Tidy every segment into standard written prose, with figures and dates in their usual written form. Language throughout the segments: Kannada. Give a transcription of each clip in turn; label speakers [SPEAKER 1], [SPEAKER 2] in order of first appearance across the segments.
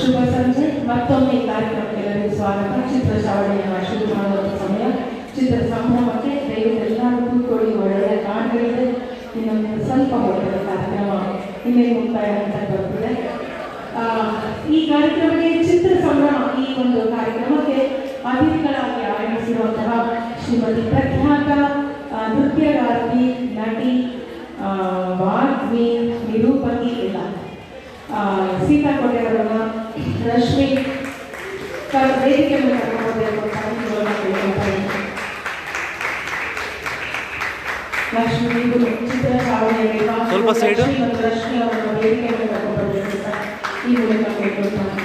[SPEAKER 1] ಶುಭ ಸಂಜೆ. ಮತ್ತೊಮ್ಮೆ ಈ ಕಾರ್ಯಕ್ರಮಕ್ಕೆ ಎಲ್ಲರಿಗೂ ಸ್ವಾಗತ. ಚಿತ್ರ ಚಾವಣಿಯನ್ನು ಶುರು ಮಾಡುವಂಥ ಸಮಯ. ಚಿತ್ರ ಸಂಭ್ರಮಕ್ಕೆ ದಯವಿಟ್ಟು ಎಲ್ಲರೂ ಕೂತ್ಕೊಳ್ಳಿ. ಒಳ್ಳೆಯ ಕಾರಣಗಳಿದೆ. ಇನ್ನೊಂದು ಸ್ವಲ್ಪ ಹೊರಗಡೆ ಕಾರ್ಯಕ್ರಮ ಇನ್ನೇ ಮುಕ್ತಾಯ ಅಂತ ಬರ್ತದೆ. ಈ ಕಾರ್ಯಕ್ರಮಕ್ಕೆ ಚಿತ್ರ ಸಂಭ್ರಮ ಈ ಒಂದು ಕಾರ್ಯಕ್ರಮಕ್ಕೆ ಅತಿಥಿಗಳಾಗಿ ಆಗಮಿಸಿರುವಂತಹ ಶ್ರೀಮತಿ ಪ್ರಖ್ಯಾತ ನೃತ್ಯಗಾರ್ತಿ, ನಟಿ, ವಾಗ್ಮಿ, ನಿರೂಪಕಿ ಇಲ್ಲ ಸೀತಾ ಕೋಟೆಯವರನ್ನ ರಶ್ಮಿ ವೇದಿಕೆ ಮೇಲೆ ಕರ್ಕೊಂಡು ಲಕ್ಷ್ಮಿ ಚಿತ್ರ ಚಾವಣಿಯಲ್ಲಿ ರಶ್ಮಿ ಅವರನ್ನು ವೇದಿಕೆ ಮೇಲೆ ಕರ್ಕೊಂಡು ಈ ಮೂಲಕ ಕೇಳ್ಕೊಳ್ತಾರೆ.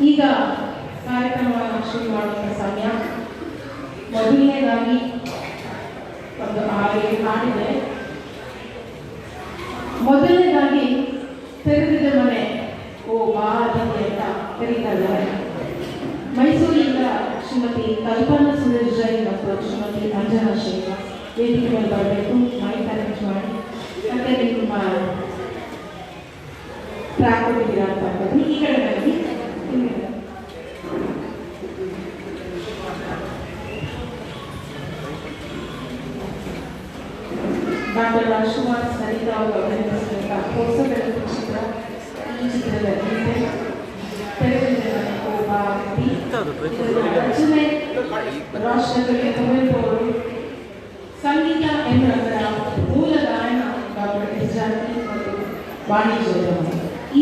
[SPEAKER 1] ಈಗ ಕಾರ್ಯಕ್ರಮವನ್ನು ಶುರು ಮಾಡುವಂಥ ಸಮಯ. ಮೊದಲನೇದಾಗಿ ಒಂದು ಹಾಡಿದೆ. ಮೊದಲನೇದಾಗಿ ತೆರೆದಿದ್ದ ಮನೆ ಓ ಬಾದಿಗೆ ಅಂತ ಕರೀತಾ ಇದ್ದಾರೆ. ಮೈಸೂರಿನಿಂದ ಶ್ರೀಮತಿ ಕಲ್ಪನಾ ಸುರೇಶ್ ಜೈನ್ ಮತ್ತು ಶ್ರೀಮತಿ ಅಂಜನಾ ಶ್ರೀನಿವಾಸ್ ವೇದಿಕೆ ಮೇಲೆ ಬರಬೇಕು. ಮೈಕ್ ಅರೇಂಜ್ ಮಾಡಿ ಮತ್ತೆ ನಿಮ್ಮ ಟ್ರ್ಯಾಕ್ ಕೊಟ್ಟಿದ್ದೀರಾ ಅಂತ ಅನ್ಕೋತೀನಿ. ಈ ಕಡೆ ಬನ್ನಿ. ಡಾಕ್ಟರ್ ರಾಜ್ಕುಮಾರ್ ಸರಿತಾ ಅವರು ಅಭಿನಯಿಸಿದಂಥ ಹೊಸ ಬೆಳಕು ಚಿತ್ರ. ಈ ಚಿತ್ರದ ರಚನೆ ರಾಷ್ಟ್ರಕವಿ ಕುವೆಂಪು ಅವರು, ಸಂಗೀತ ಎನ್ನುವುದರ ಮೂಲ ಗಾಯನ ಡಾಕ್ಟರ್ ಎಸ್ ಜಾನಕಿ ಮತ್ತು ವಾಣಿಜ್ಯೋದ್ಯಮ.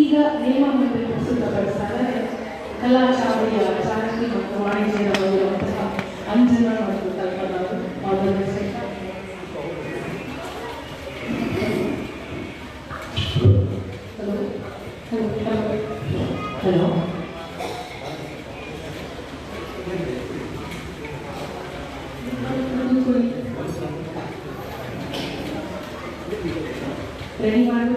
[SPEAKER 1] ಈಗ ನೇಮಮಂತ್ರಿ ಪ್ರಸ್ತುತಪಡಿಸಿದರೆ ಕಲಾ ಚಾವಡಿಯ ಜಾನಕಿ ಮತ್ತು ವಾಣಿಜ್ಯೋದ್ಯಮವಾಗಿರುವಂತಹ ಅಂಜನಾ ಮತ್ತು ಕಲ್ಪನಾ ಅವರು ಹಲೋ ರೆಡಿ ಮಾಡು.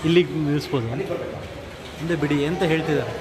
[SPEAKER 2] ಇಲ್ಲಿಗೆ ನಿಲ್ಲಿಸ್ಬೋದು. ಮುಂದೆ ಬಿಡಿ ಅಂತ ಹೇಳ್ತಿದ್ದಾರೆ.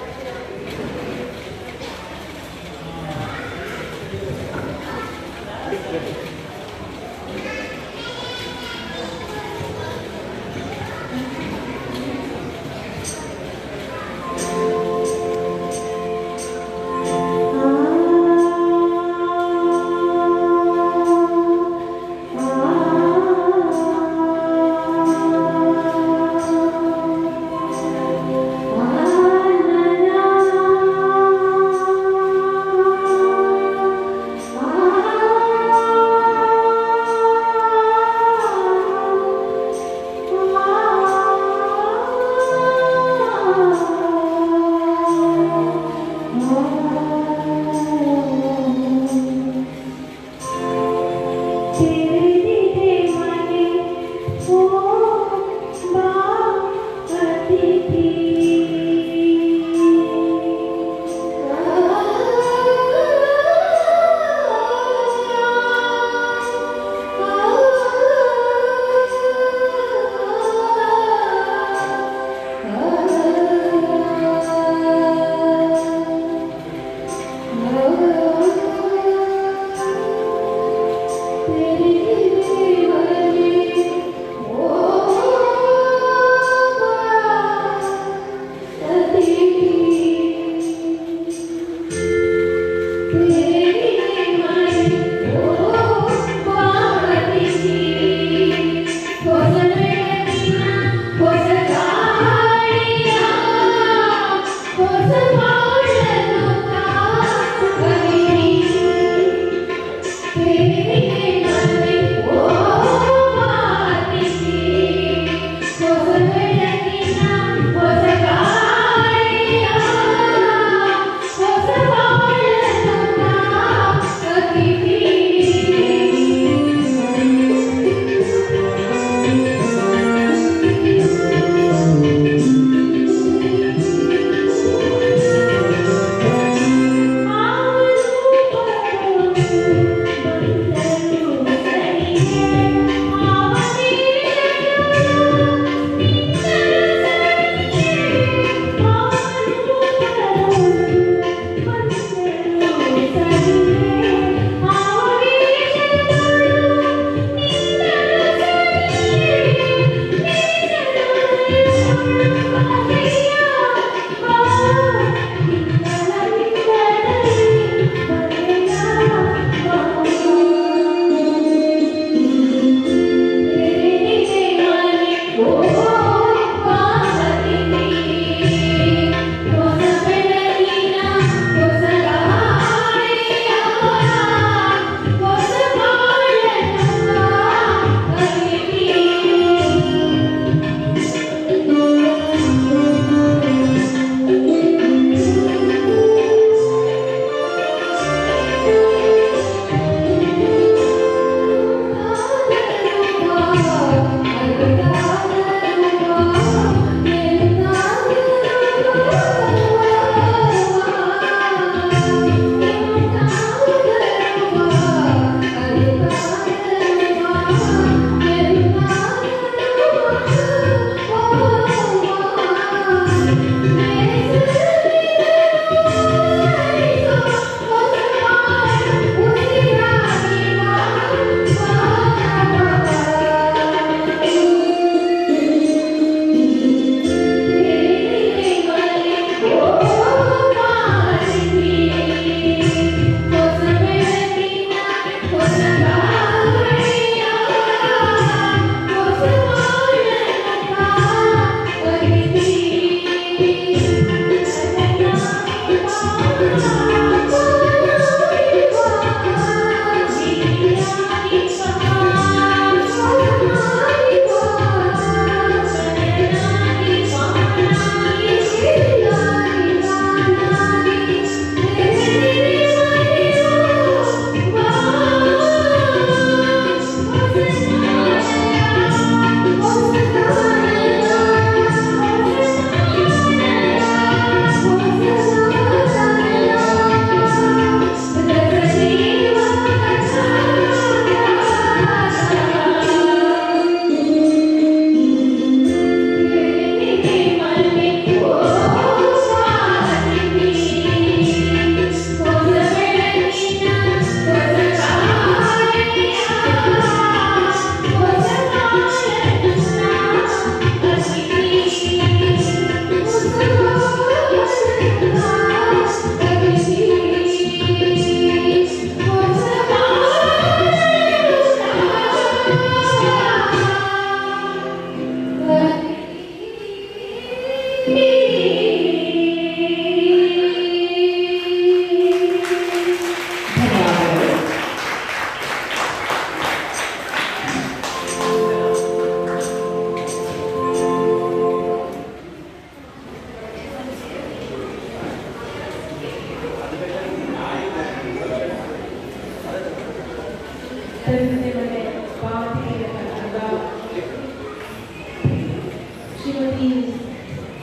[SPEAKER 1] ಶ್ರೀಮತಿ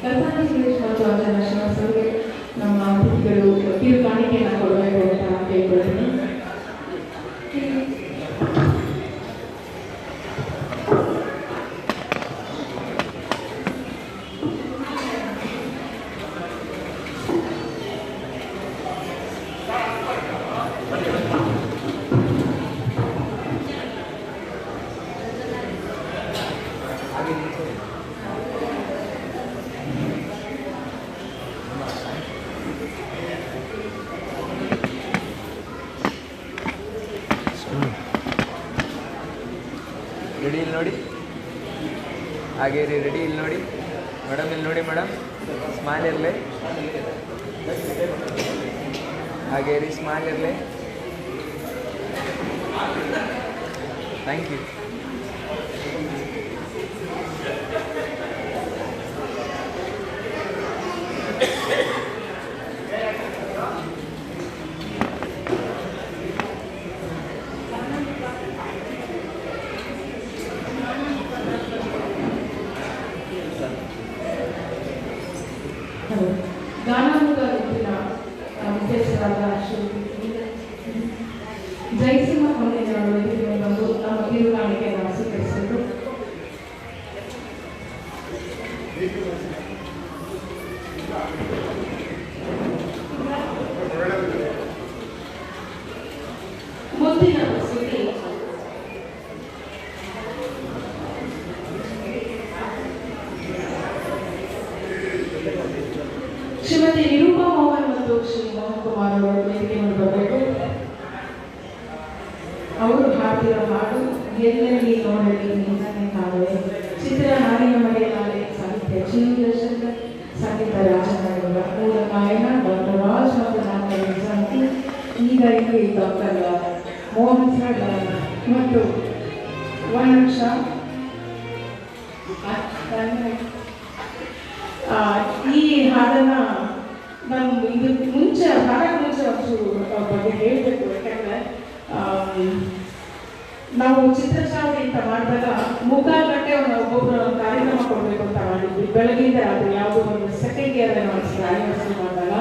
[SPEAKER 1] ಕಲ್ಪನಾ ಸುರೇಶ್ ಮತ್ತು ಅಂಜನಾ ಶ್ರೀನಿವಾಸ್ ಅವರಿಗೆ ನಮ್ಮ ಅತಿಥಿಗಳು ಕಿರು ಕಾಣಿಕೆಯನ್ನು ಕೊಡಬೇಕು ಅಂತ ಕೇಳ್ಕೊಳ್ತೀನಿ.
[SPEAKER 3] ರೆಡಿ ಇಲ್ಲಿ ನೋಡಿ, ಹಾಗೆ ರೀ ರೆಡಿ ಇಲ್ಲಿ ನೋಡಿ ಮೇಡಮ್, ಇಲ್ಲಿ ನೋಡಿ ಮೇಡಮ್, ಸ್ಮೈಲ್ ಇರಲಿ, ಹಾಗೆ ರೀ ಸ್ಮೈಲ್ ಇರಲಿ. Thank you.
[SPEAKER 1] ಗಾನಾಮುಗ ಗುಂಪಿನ ಮುಖ್ಯಸ್ಥರಾದ ಶ್ರೀ ಜಯಸಿಂಹ ಕೊಂಡೇನವರು ವೇದಿಕೆಗೆ ಬಂದು ನಮ್ಮ ಕಿರು ಕಾಣಿಕೆಯನ್ನು ಸ್ವೀಕರಿಸಿದರು. ಮುಂದಿನ ಪ್ರಸ್ತುತಿ ಶ್ರೀಮತಿ ನಿರೂಪಾ ಮೋಹನ್ ಮತ್ತು ಶ್ರೀ ಮೋಹನ್ ಕುಮಾರ್ ಅವರು ವೇದಿಕೆಯನ್ನು ಬರಬೇಕು. ಅವರು ಹಾಡಿದ ಹಾಡು ಎಲ್ಲೆಲ್ಲಿ ನೋಡಲಿ ನಿನ್ನನ್ನೇ ಕಾಣುವೆ, ಚಿತ್ರ ನಾಡಿನ ಮರೆಯಲಾರೆ, ಸಾಹಿತ್ಯ ಚಂದ್ರಶೇಖರ್, ಸಂಗೀತ ರಾಜನಾಡಗೌಡ, ಮೂಲ ಗಾಯನ ಡಾಕ್ಟರ್ ರಾಜ್ ಮತ್ತು ನಾಟಕ ನಿಜಾಂತಿ, ಈಗ ಇಲ್ಲಿ ಡಾಕ್ಟರ್ ಮೋಹನ್ ಸರ್ ಮತ್ತು ವನಕ್ಷ. ಈ ಹಾಡನ್ನ ನಾನು ಇದಕ್ಕೆ ಮುಂಚೆ ಹಾಡಕ್ಕೆ ಮುಂಚೆ ಅವ್ರ ಬಗ್ಗೆ ಹೇಳಬೇಕು. ಯಾಕಂದರೆ ನಾವು ಚಿತ್ರಚಾವಣಿ ಅಂತ ಮಾಡಿದಾಗ ಮುಕ್ಕಾಲು ಗಂಟೆ ಒಬ್ಬೊಬ್ಬರು ಕಾರ್ಯಕ್ರಮ ಕೊಡಬೇಕು ಅಂತ ಮಾಡಿದ್ವಿ. ಬೆಳಗ್ಗೆಯಿಂದ ರಾತ್ರಿ ಯಾವುದೋ ಒಂದು ಸೆಕೆಂಡ್ ಇಯರ್ ಆ್ಯನಿವರ್ಸರಿ ಮಾಡಿದಾಗ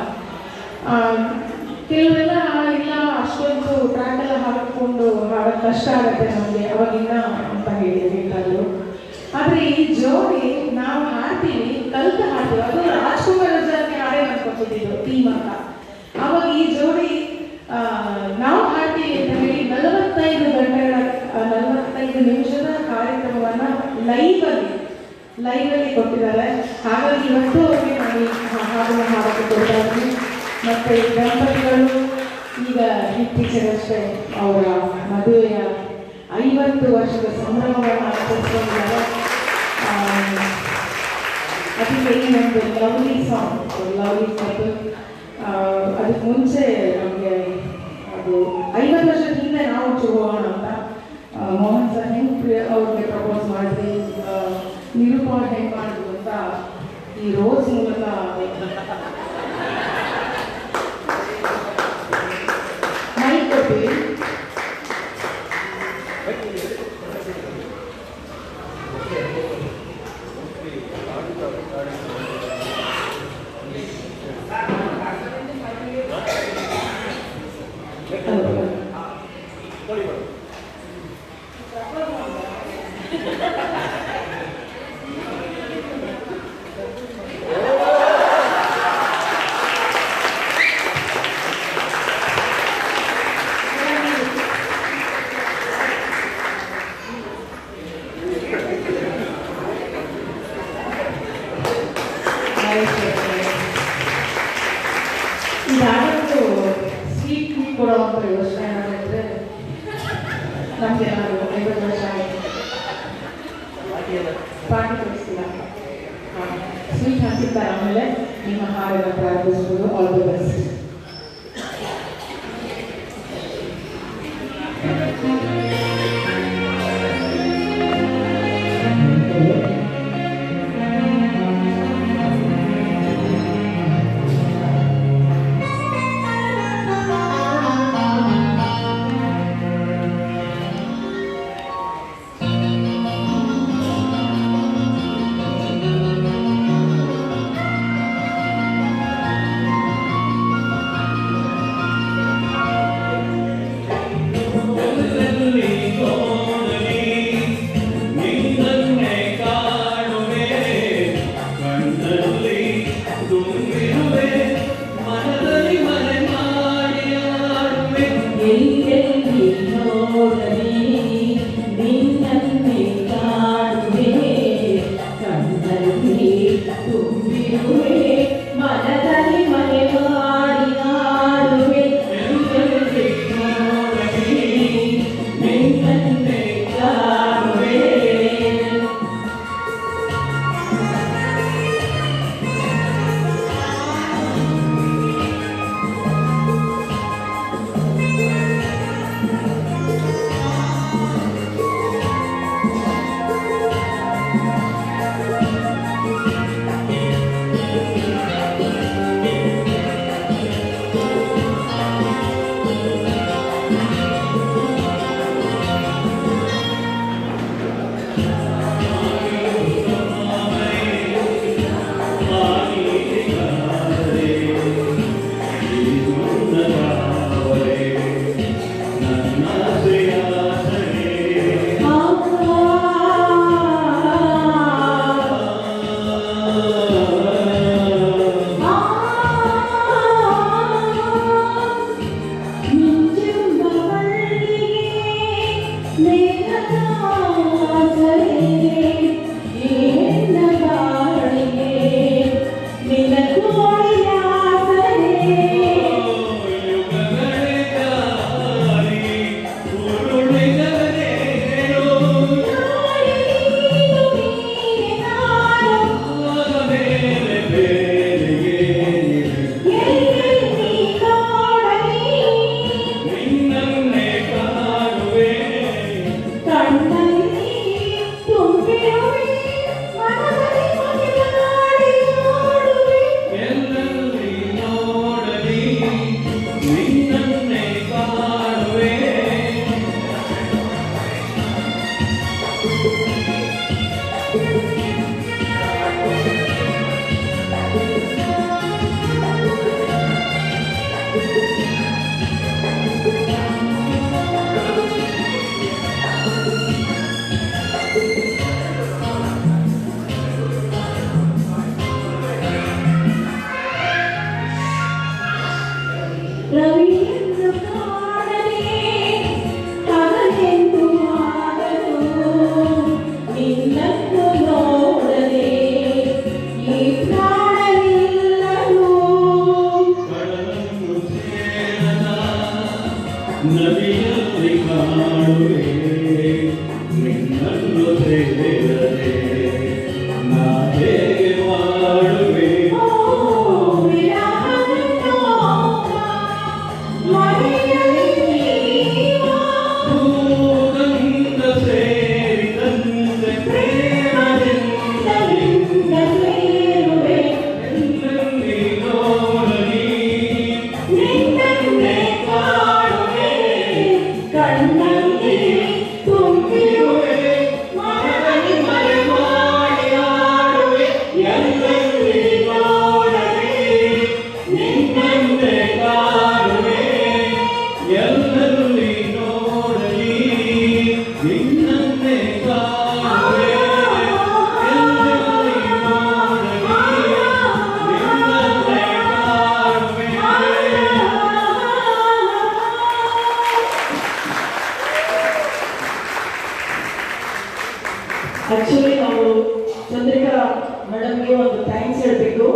[SPEAKER 1] ಕೆಲವೆಲ್ಲ ಇಲ್ಲ, ಅಷ್ಟೊಂದು ಟ್ರ್ಯಾಕೆಲ್ಲ ಹಾಕಿಕೊಂಡು ಹಾಡೋದು ಕಷ್ಟ ಆಗುತ್ತೆ ನಮಗೆ ಅವಾಗಿಲ್ಲ ಅಂತ ಹೇಳಿದ್ರು. ಆದರೆ ಈ ಜೋಡಿ ನಾವು ಹಾಡ್ತೀವಿ, ಕಲ್ತು ಹಾಡ್ತೀವಿ. ಅದು ರಾಜ್ಕುಮಾರ್ ಅಜ್ಜಾಗೆ ಹಾಡೇ ಅನ್ಕೊತಿದ್ದು ಥೀಮ್ ಅಂತ. ಆವಾಗ ಈ ಜೋಡಿ ನಾವು ಹಾಡ್ತೀವಿ ಅಂತ ಹೇಳಿ 45 ನಿಮಿಷದ ಕಾರ್ಯಕ್ರಮವನ್ನು ಲೈವಲ್ಲಿ ಕೊಟ್ಟಿದ್ದಾರೆ. ಹಾಗಾಗಿ ಇವತ್ತು ಅವ್ರಿಗೆ ನಾನು ಹಾಡನ್ನು ಹಾಡಕ್ಕೆ ಕೊಡ್ತಾ ಇದ್ದೀನಿ. ಮತ್ತು ದಂಪತಿಗಳು ಈಗ ಇತ್ತೀಚೆಗಷ್ಟೇ ಅವರ ಮದುವೆಯ 50 ವರ್ಷದ ಸಂಭ್ರಮವನ್ನು ಆಚರಿಸ್ಕೊಂಡಿದ್ದಾರೆ. ಅದಕ್ಕೆ ಒಂದು ಲವ್ಲಿ ಸಾಂಗ್, ಲವ್ಲಿ ಕಪಲ್. ಅದಕ್ಕೆ ಮುಂಚೆ ನಮಗೆ ಅದು 50 ವರ್ಷದ ಹಿಂದೆ ನಾವು ಹೋಗೋಣ ಅಂತ ಮೋಹನ್ ಸರ್ ಹೆಂಗೆ ಅವ್ರಿಗೆ ಪ್ರಪೋಸ್ ಮಾಡಿದ್ವಿ, ನಿರೂಪಣ ಹೆಂಗೆ ಮಾಡಿದ್ರು ಅಂತ ಈ ರೋಸ್ ಮೂಲಕ ಮೈಕ್ ಕೊಟ್ಟಿವಿ. ಇದಾದರೂ ಸ್ವೀಟ್ ಕೊಡುವಂಥ ಯೋಚನೆ ಮಾಡಿದ್ರೆ ನಮಗೆ ನಾವು 50 ವರ್ಷ ಆಯಿತು ಪಾರ್ಟಿ ಕೊಡಿಸ್ತೀರ, ಸ್ವೀಟ್ ಹಂಚಿರ್ತಾರೆ. ಆಮೇಲೆ ನಿಮ್ಮ ಹಾಡನ್ನು ಪ್ರಾರಂಭಿಸ್ಬೋದು. All the best.
[SPEAKER 4] Thank you.
[SPEAKER 1] Actually ನಾವು ಚಂದ್ರಿಕಾ ಮೇಡಮ್ಗೆ ಒಂದು ಥ್ಯಾಂಕ್ಸ್ ಹೇಳಬೇಕು.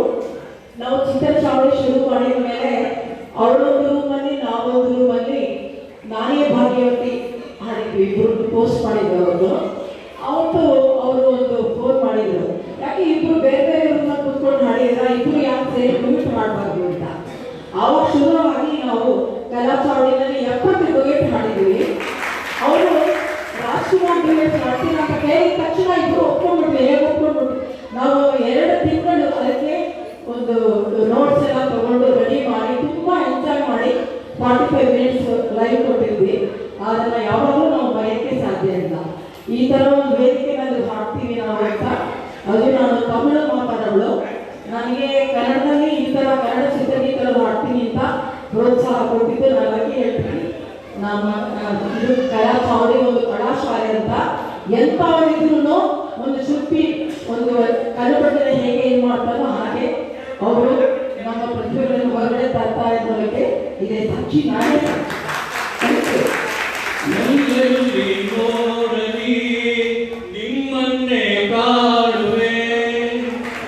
[SPEAKER 1] ನಾವು ಚಿತ್ರ ಚಾವಡಿ ಶುರು ಮಾಡಿದ ಮೇಲೆ ಅವಳೊಂದು ರೂಮಲ್ಲಿ ನಾವೊಂದು ರೂಮಲ್ಲಿ ನಾನೇ ಭಾಗ್ಯವತಿ ಹಾಡಿದ್ವಿ, ಇಬ್ಬರು ಪೋಸ್ಟ್ ಮಾಡಿದ್ರು ಅವರು. ಅವತ್ತು ಅವರು ಒಂದು ಫೋನ್ ಮಾಡಿದ್ರು, ಯಾಕೆ ಇಬ್ಬರು ಬೇರೆ ಬೇರೆ ರೂಮಲ್ಲಿ ಕೂತ್ಕೊಂಡು ಹಾಡಿದ್ರ, ಇಬ್ಬರು ಯಾಕೆ ಸೇರಿ ಡುಯೆಟ್ ಮಾಡಬಾರ್ದು ಅಂತ. ಆವಾಗ ಶುರುವಾಗಿ ನಾವು ಕಲಾ ಚಾವಡಿನಲ್ಲಿ 70 ಡುಯೆಟ್ ಹಾಡಿದ್ವಿ. ಅವರು ರಾಜ್ಕುಮಾರ್ ಡುಯೆಟ್ ಮಾಡ್ತೀನಿ ಅಂತ ಕೇಳಿದ ತಕ್ಷಣ ಇಬ್ಬರು ಒಪ್ಕೊಂಡ್ಬಿಟ್ವಿ. ಹೇಗೆ ಒಪ್ಕೊಂಡ್ಬಿಟ್ವಿ, ನಾವು 2 ತಿಂಗಳು ಅದಕ್ಕೆ ಒಂದು ನೋಟ್ಸ್ ಎಲ್ಲ ತಗೊಂಡು ರೆಡಿ ಮಾಡಿ ತುಂಬಾ ಎಂಜಾಯ್ ಮಾಡಿ 45 ಮಿನಿಟ್ಸ್ ಲೈವ್ ಕೊಟ್ಟಿದ್ವಿ. ಅದನ್ನ ಯಾವಾಗಲೂ ನಾವು ಬರೆಯೋಕ್ಕೆ ಸಾಧ್ಯ ಇಲ್ಲ. ಈ ತರ ಒಂದು ವೇದಿಕೆನಲ್ಲಿ ಹಾಡ್ತೀವಿ ನಾವು ಅಂತ. ಅದು ನಾನು ತಮಿಳು ಮಾತಾಡೋಳು, ನನಗೆ ಕನ್ನಡದಲ್ಲಿ ಈ ತರ ಕನ್ನಡ ಚಿತ್ರಗೀತಗಳು ಹಾಡ್ತೀನಿ ಅಂತ ಪ್ರೋತ್ಸಾಹ ಕೊಟ್ಟಿದ್ದು ನನಗೆ ಹೇಳ್ತೀನಿ. ನಮ್ಮ ಇದು ಕಲಾ ಚಾವಡಿ ಒಂದು ಕಲಾಶಾಲೆ ಅಂತ. ಎಂಥವರಿದ್ರು ಒಂದು ಶಿಲ್ಪಿ ಒಂದು ಕನ್ನಡದಲ್ಲಿ ಹೇಗೆ ಇದು ಮಾಡ್ತಾರೋ ಹಾಗೆ ಅವರು ನಮ್ಮ ಪ್ರತಿಭೆಗಳನ್ನು ಹೊರಗಡೆ ತರ್ತಾ ಇದ್ದವರಿಗೆ ಇದೆ ಸಾಕ್ಷಿ. ನಾನೇ
[SPEAKER 4] ನನ್ನಲ್ಲಿ ನೋಡಲಿ ನಿಮ್ಮನ್ನೇ ಕಾಣುವೆ.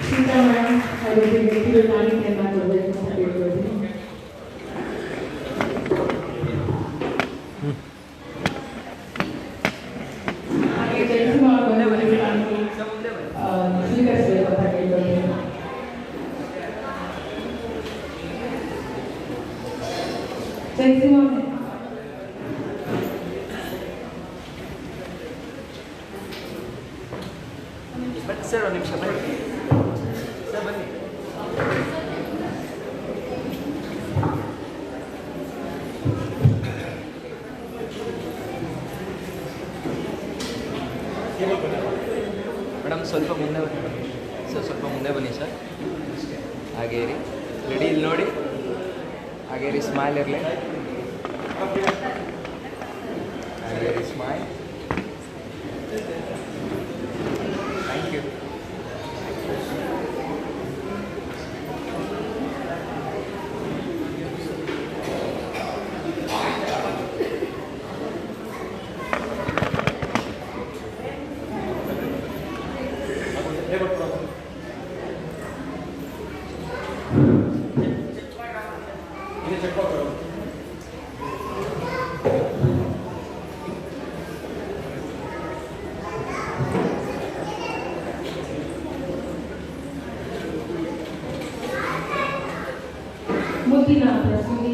[SPEAKER 1] ಸೀತಾ ಮೇಡಮ್ ಅವರಿಗೆ ವ್ಯಕ್ತಿಗಳು ಕಾಣಿಕೆಯನ್ನು ಕೊಡಬೇಕು ಅಂತ ಹೇಳ್ಬೋದು. ಹಾಗೆ ಜಯಸಿಂಹ ಸ್ವೀಕರಿಸಬೇಕು ಅಂತ ಹೇಳ್ಬೋದು. ಜಯಸಿಂಹ
[SPEAKER 3] ಸರ್ ಒಂದು ನಿಮಿಷ ಬನ್ನಿ ಸರ್, ಬನ್ನಿ. ಮೇಡಮ್ ಸ್ವಲ್ಪ ಮುಂದೆ ಬನ್ನಿ ಸರ್, ಸ್ವಲ್ಪ ಮುಂದೆ ಬನ್ನಿ ಸರ್. ಹಾಗೇ ರೀ, ರೆಡಿ ಇಲ್ಲಿ ನೋಡಿ. ಹಾಗೇ ರೀ, ಸ್ಮೈಲ್ ಇರಲಿ. ಹಾಗೇ ರೀ, ಸ್ಮೈಲ್. Thank you.
[SPEAKER 1] ಮುದ್ದಿನ ಪ್ರಸ್ತುತಿ.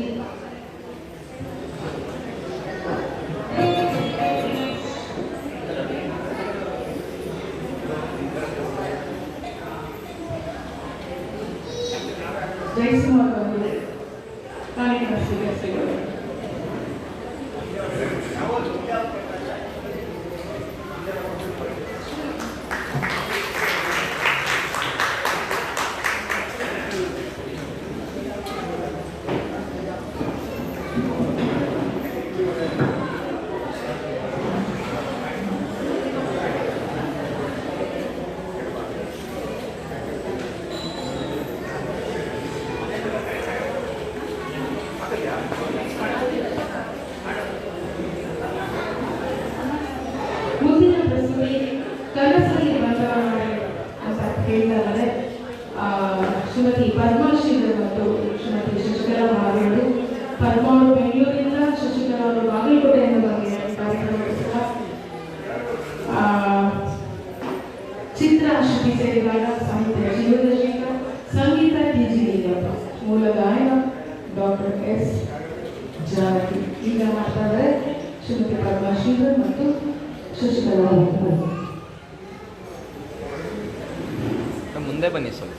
[SPEAKER 1] ಜಯಸಿಂಹ ಅವರು ಕಾರ್ಯಕ್ರಮ ಸ್ವೀಕರಿಸಿದರು. ಮುಂದಿನ ಪ್ರಸ್ತುತಿ ಕನಸಲ್ಲಿ ಬದಲಾವಣೆ ಅಂತ ಹೇಳ್ತಾರೆ. ಶ್ರೀಮತಿ ಪದ್ಮಶ್ರೀ ಮತ್ತು ಶ್ರೀಮತಿ ಶಶಿಕಲಾ ಮಾವೇಡು. ಪದ್ಮ ಅವರು ಬೆಂಗಳೂರಿನಿಂದ, ಶಶಿಕಲಾ ಅವರು ಬಾಗಲಕೋಟೆಯಿಂದ ಕಾರ್ಯಕ್ರಮ. ಚಿತ್ರ ಶ್ರುತಿ ಸೇರಿದಾಗ ಸಾಹಿತ್ಯ ಜೀವನಶೇಖರ್, ಸಂಗೀತ ಟಿ.ಜಿ. ನೀಲಪ್ಪ, ಮೂಲ ಗಾಯನ ಡಾಕ್ಟರ್ ಎಸ್ ಜಾರಕಿ. ಈಗ ಮಾತಾಡಿದರೆ ಶ್ರೀಮತಿ ಪದ್ಮಶ್ರೀ ಮತ್ತು ಶಶಿಕಲಾ ಅವರು.
[SPEAKER 3] ಮುಂದೆ ಬನ್ನಿ ಸ್ವಲ್ಪ.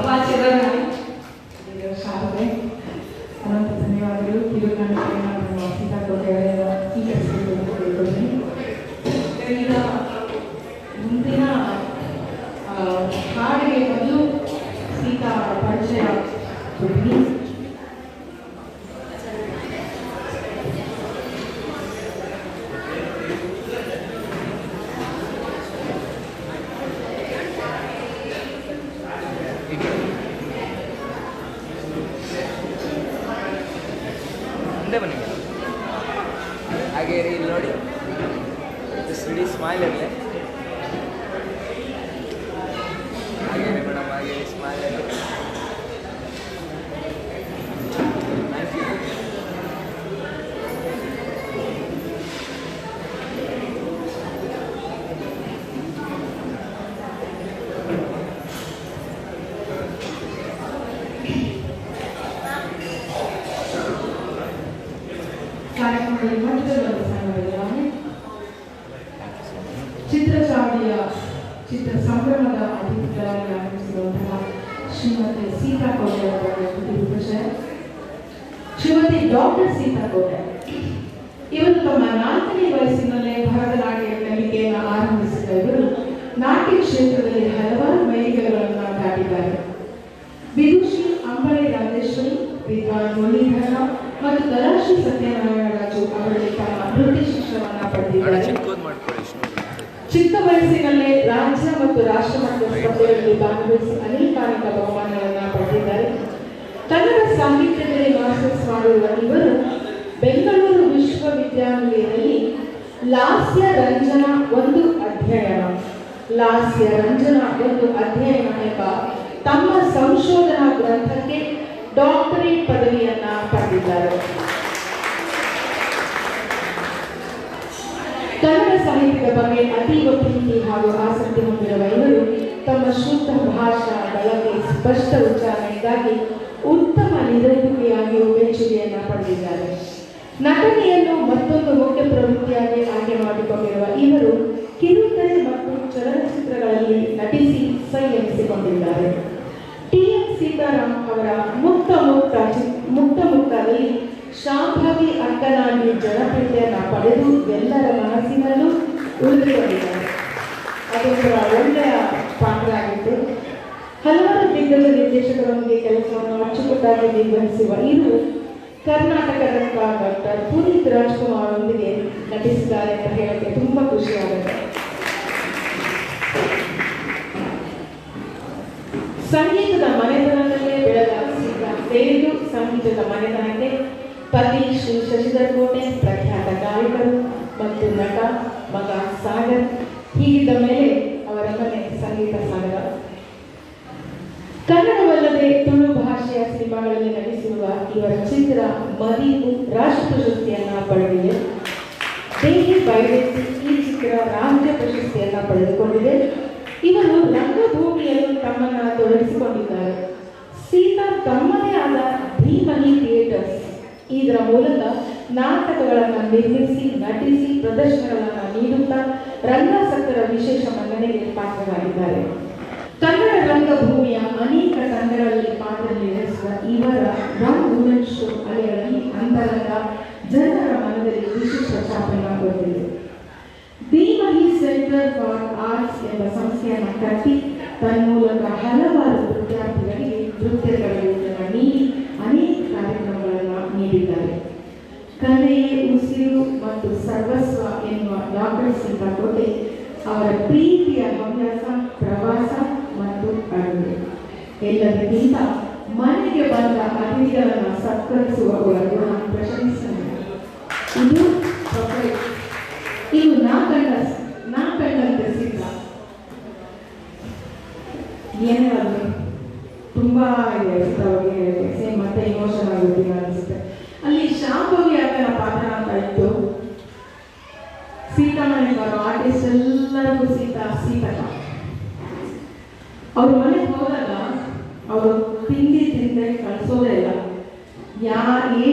[SPEAKER 1] ವಾಚಿರೋಣ ಶಾರದೆ ಅನಂತ ಧನ್ಯವಾದಗಳು. ಕಿರುನಾಟಕ ನಾನು ಸೀತಾಕೋಟೆ ಸ್ವೀಕರಿಸಿಕೊಳ್ಳಿ. ಈಗ ಮುಂದಿನ ಹಾಡಿಗೆ ಮೊದಲು ಸೀತಾ ಪರಿಚಯ ಕೊಡಿ.
[SPEAKER 3] ಮುಂದೆ ಬನ್ನಿ ಹಾಗೆ ರೀ, ಇಲ್ಲಿ ನೋಡಿ ಇಡೀ ಸ್ಮೈಲ್ ಇರಲಿ. ಹಾಗೆ ಮೇಡಮ್, ಹಾಗೆ ಸ್ಮೈಲ್ ಇರಲಿ. Thank you.
[SPEAKER 1] ಕಾರ್ಯಕ್ರಮದಲ್ಲಿ ಮಧ್ಯದಲ್ಲಿ ಚಿತ್ರಚಾವಡಿಯ ಚಿತ್ರ ಸಂಭ್ರಮದ ಅತಿಥಿಗಳಾಗಿ ಆಗಮಿಸಿರುವಂತಹ ಶ್ರೀಮತಿ ಸೀತಾಕೋಟೆ ಅವರ ವಿಷಯ ಶ್ರೀಮತಿ ಡಾಕ್ಟರ್ ಸೀತಾಕೋಟೆ ಇವರು ತಮ್ಮ 4ನೇ ವಯಸ್ಸಿನಲ್ಲೇ ಭರತನಾಟ್ಯ ಕಲಿಕೆಯನ್ನು ಆರಂಭಿಸಿದ ಇವರು ನಾಟ್ಯ ಕ್ಷೇತ್ರದಲ್ಲಿ ಹಲವಾರು ಮೈಲಿಗಲ್ಲುಗಳನ್ನು ದಾಟಿದ್ದಾರೆ. ವಿದುಷಿ ಅಂಬಳೆ ರಾಜೇಶ್ವರಿ, ವಿದ್ವಾನ್ ಮುರಳೀಧರ ಮತ್ತು ಕಲಾಶ್ರೀ ಸತ್ಯನಾರಾಯಣ ರಾಜು ಅವರಲ್ಲಿ ತಮ್ಮ ನೃತ್ಯ ಶಿಕ್ಷಣವನ್ನು ಪಡೆದಿದ್ದಾರೆ. ಚಿಕ್ಕ ವಯಸ್ಸಿನಲ್ಲೇ ರಾಜ್ಯ ಮತ್ತು ರಾಷ್ಟ್ರ ಮಟ್ಟದ ಸ್ಪರ್ಧೆಗಳಲ್ಲಿ ಭಾಗವಹಿಸಿ ಅನೇಕಾನೇಕ ಬಹುಮಾನಗಳನ್ನು ಪಡೆದಿದ್ದಾರೆ. ಕನ್ನಡ ಸಾಹಿತ್ಯದಲ್ಲಿ ಮಾಸ್ಟರ್ಸ್ ಮಾಡಿರುವ ಇವರು ಬೆಂಗಳೂರು ವಿಶ್ವವಿದ್ಯಾನಿಲಯದಲ್ಲಿ ಲಾಸ್ಯ ರಂಜನ ಒಂದು ಅಧ್ಯಯನ ಎಂಬ ತಮ್ಮ ಸಂಶೋಧನಾ ಗ್ರಂಥಕ್ಕೆ ಡಾಕ್ಟರೇಟ್ ಪದವಿಯನ್ನ ಪಡೆದಿದ್ದಾರೆ. ಕನ್ನಡ ಸಾಹಿತ್ಯದ ಬಗ್ಗೆ ಅತೀವ ಪ್ರೀತಿ ಹಾಗೂ ಆಸಕ್ತಿ ಹೊಂದಿರುವ ಇವರು ತಮ್ಮ ಶುದ್ಧ ಭಾಷಾ ಬಳಕೆ, ಸ್ಪಷ್ಟ ಉಚ್ಚಾರಣೆಗಾಗಿ ಉತ್ತಮ ನಿರೂಪಕಿಯಾಗಿಯೂ ಮೆಚ್ಚುಗೆಯನ್ನು ಪಡೆದಿದ್ದಾರೆ. ನಟನೆಯನ್ನು ಮತ್ತೊಂದು ಮುಖ್ಯ ಪ್ರವೃತ್ತಿಯಾಗಿ ಆಯ್ಕೆ ಮಾಡಿಕೊಂಡಿರುವ ಇವರು ಕಿರುತೆರೆ ಮತ್ತು ಚಲನಚಿತ್ರಗಳಲ್ಲಿ ನಟಿಸಿ ಸೈ ಎನಿಸಿಕೊಂಡಿದ್ದಾರೆ. ಟಿ.ಎಂ. ಸೀತಾರಾಮ್ ಅವರ ಮುಕ್ತದಲ್ಲಿ ಶಾಂಭವಿ ಅಕ್ಕನಾಗಿ ಜನಪ್ರಿಯತೆಯನ್ನು ಪಡೆದು ಎಲ್ಲರ ಮನಸ್ಸಿನಲ್ಲೂ ಉಳಿದುಕೊಂಡಿದ್ದಾರೆ. ಅದೊಂದು ಒಳ್ಳೆಯ ಪಾತ್ರ ಆಗಿತ್ತು. ಹಲವಾರು ದಿಗ್ಗಜ ನಿರ್ದೇಶಕರೊಂದಿಗೆ ಕೆಲಸವನ್ನು ಅಚ್ಚುಕಟ್ಟಾಗಿ ನಿರ್ವಹಿಸುವ ಇವರು ಕರ್ನಾಟಕ ರತ್ನ ಡಾಕ್ಟರ್ ಪುನೀತ್ ರಾಜ್ಕುಮಾರ್ ಅವರೊಂದಿಗೆ ನಟಿಸಿದ್ದಾರೆ ಅಂತ ಹೇಳಕ್ಕೆ ತುಂಬಾ ಖುಷಿಯಾಗುತ್ತೆ. ಸಂಗೀತದ ಮನೆತನದಲ್ಲೇ ಬೆಳೆದ ಸೀತಾ ಸೇರಿದು ಸಂಗೀತದ ಮನೆತನಕ್ಕೆ ಪತಿ ಶ್ರೀ ಶಶಿಧರ್ ಕೋಟೆ, ಪ್ರಖ್ಯಾತ ಗಾಯಕರು ಮತ್ತು ನಟ ಮಗ ಸಾಗರ್. ಹೀಗಿದ್ದ ಮೇಲೆ ಅವರ ಮನೆ ಸಂಗೀತ ಸಾಗರ. ಕನ್ನಡವಲ್ಲದೆ ತುಳು ಭಾಷೆಯ ಸಿನಿಮಾಗಳಲ್ಲಿ ನಟಿಸಿರುವ ಇವರ ಚಿತ್ರ ಮದಿವು ರಾಷ್ಟ್ರ ಪ್ರಶಸ್ತಿಯನ್ನ ಪಡೆದಿದೆ. ದೇಹಿ ಬೈರಸಿ ಈ ಚಿತ್ರ ರಾಜ್ಯ ಪ್ರಶಸ್ತಿಯನ್ನ ಪಡೆದುಕೊಂಡಿದೆ. ಇವರು ರಂಗಭೂಮಿಯಲ್ಲಿ ತಮ್ಮನ್ನ ತೊಡಗಿಸಿಕೊಂಡಿದ್ದಾರೆ. ಸೀತಾ ತಮ್ಮದೇ ಆದ ಧೀಮಹಿ ಥಿಯೇಟರ್ಸ್ ಇದರ ಮೂಲಕ ನಾಟಕಗಳನ್ನು ನಿರ್ಮಿಸಿ, ನಟಿಸಿ, ಪ್ರದರ್ಶನಗಳನ್ನು ನೀಡುತ್ತಾ ರಂಗಾಸಕ್ತರ ವಿಶೇಷ ಮನ್ನಣೆಗೆ ಪಾತ್ರರಾಗಿದ್ದಾರೆ. ಕನ್ನಡ ರಂಗಭೂಮಿಯ ಅನೇಕ ತಂಡಗಳಲ್ಲಿ ಪಾತ್ರ ನಿರ್ವಹಿಸಿದ ಇವರ ರಂಗ್ ವುಮೆನ್ ಶೋ ಅಲೆಗಳಲ್ಲಿ ಅಂತರಂಗ ಜನರ ಮನದಲ್ಲಿ ವಿಶೇಷ ಛಾಪೆಯನ್ನು ಹೊಂದಿದೆ. ಧೀಮಹಿ ಸೆಂಟರ್ ಫಾರ್ ಆರ್ಟ್ಸ್ ಎಂಬ ಸಂಸ್ಥೆಯನ್ನು ಕಟ್ಟಿ ತನ್ಮೂಲಕ ಹಲವಾರು ವಿದ್ಯಾರ್ಥಿಗಳಿಗೆ ನೃತ್ಯ ತರಬೇತಿಯನ್ನು ನೀಡಿ ಅನೇಕ ಕಾರ್ಯಕ್ರಮಗಳನ್ನು ನೀಡಿದ್ದಾರೆ. ಕಲೆಯೇ ಉಸಿರು ಮತ್ತು ಸರ್ವಸ್ವ ಎನ್ನುವ ಡಾಕ್ಟರ್ ಸೀತಾಕೋಟೆ ಅವರ ಪ್ರೀತಿಯ ಹವ್ಯಾಸ ಪ್ರವಾಸ ಮತ್ತು ಅಡುಗೆ. ಎಲ್ಲದಕ್ಕಿಂತ ಮನೆಗೆ ಬಂದ ಅತಿಥಿಗಳನ್ನು ಸತ್ಕರಿಸುವ ಗುಣ ಪ್ರಶಂಸನೀಯ. ಇದು ನಾ ಕಂಡಂತೆ ಸಿಕ್ಕ ಏನೇ ಆಗಲಿ ತುಂಬಾ ಇದೆ. ಸೇಮ್ ಮತ್ತೆ ಇಮೋಷನ್ ಆಗುತ್ತೆ ಅನಿಸುತ್ತೆ. ಅಲ್ಲಿ ಶಾಂಭವಿ ಅಕ್ಕನ ಪಾತ್ರ ಅಂತ ಇತ್ತು. ಸೀತಾಮಣಿ ಬರೋ ಆರ್ಟಿಸ್ಟ್ ಎಲ್ಲರಿಗೂ ಸೀತಕ್ಕ. ಅವ್ರ ಮನೆಗೆ ಹೋದಾಗ ಅವರು ತಿಂಡಿ ತಿಂದ್ರೆ ಕಳಿಸೋದೇ ಇಲ್ಲ. ಏನಾಗಲಿ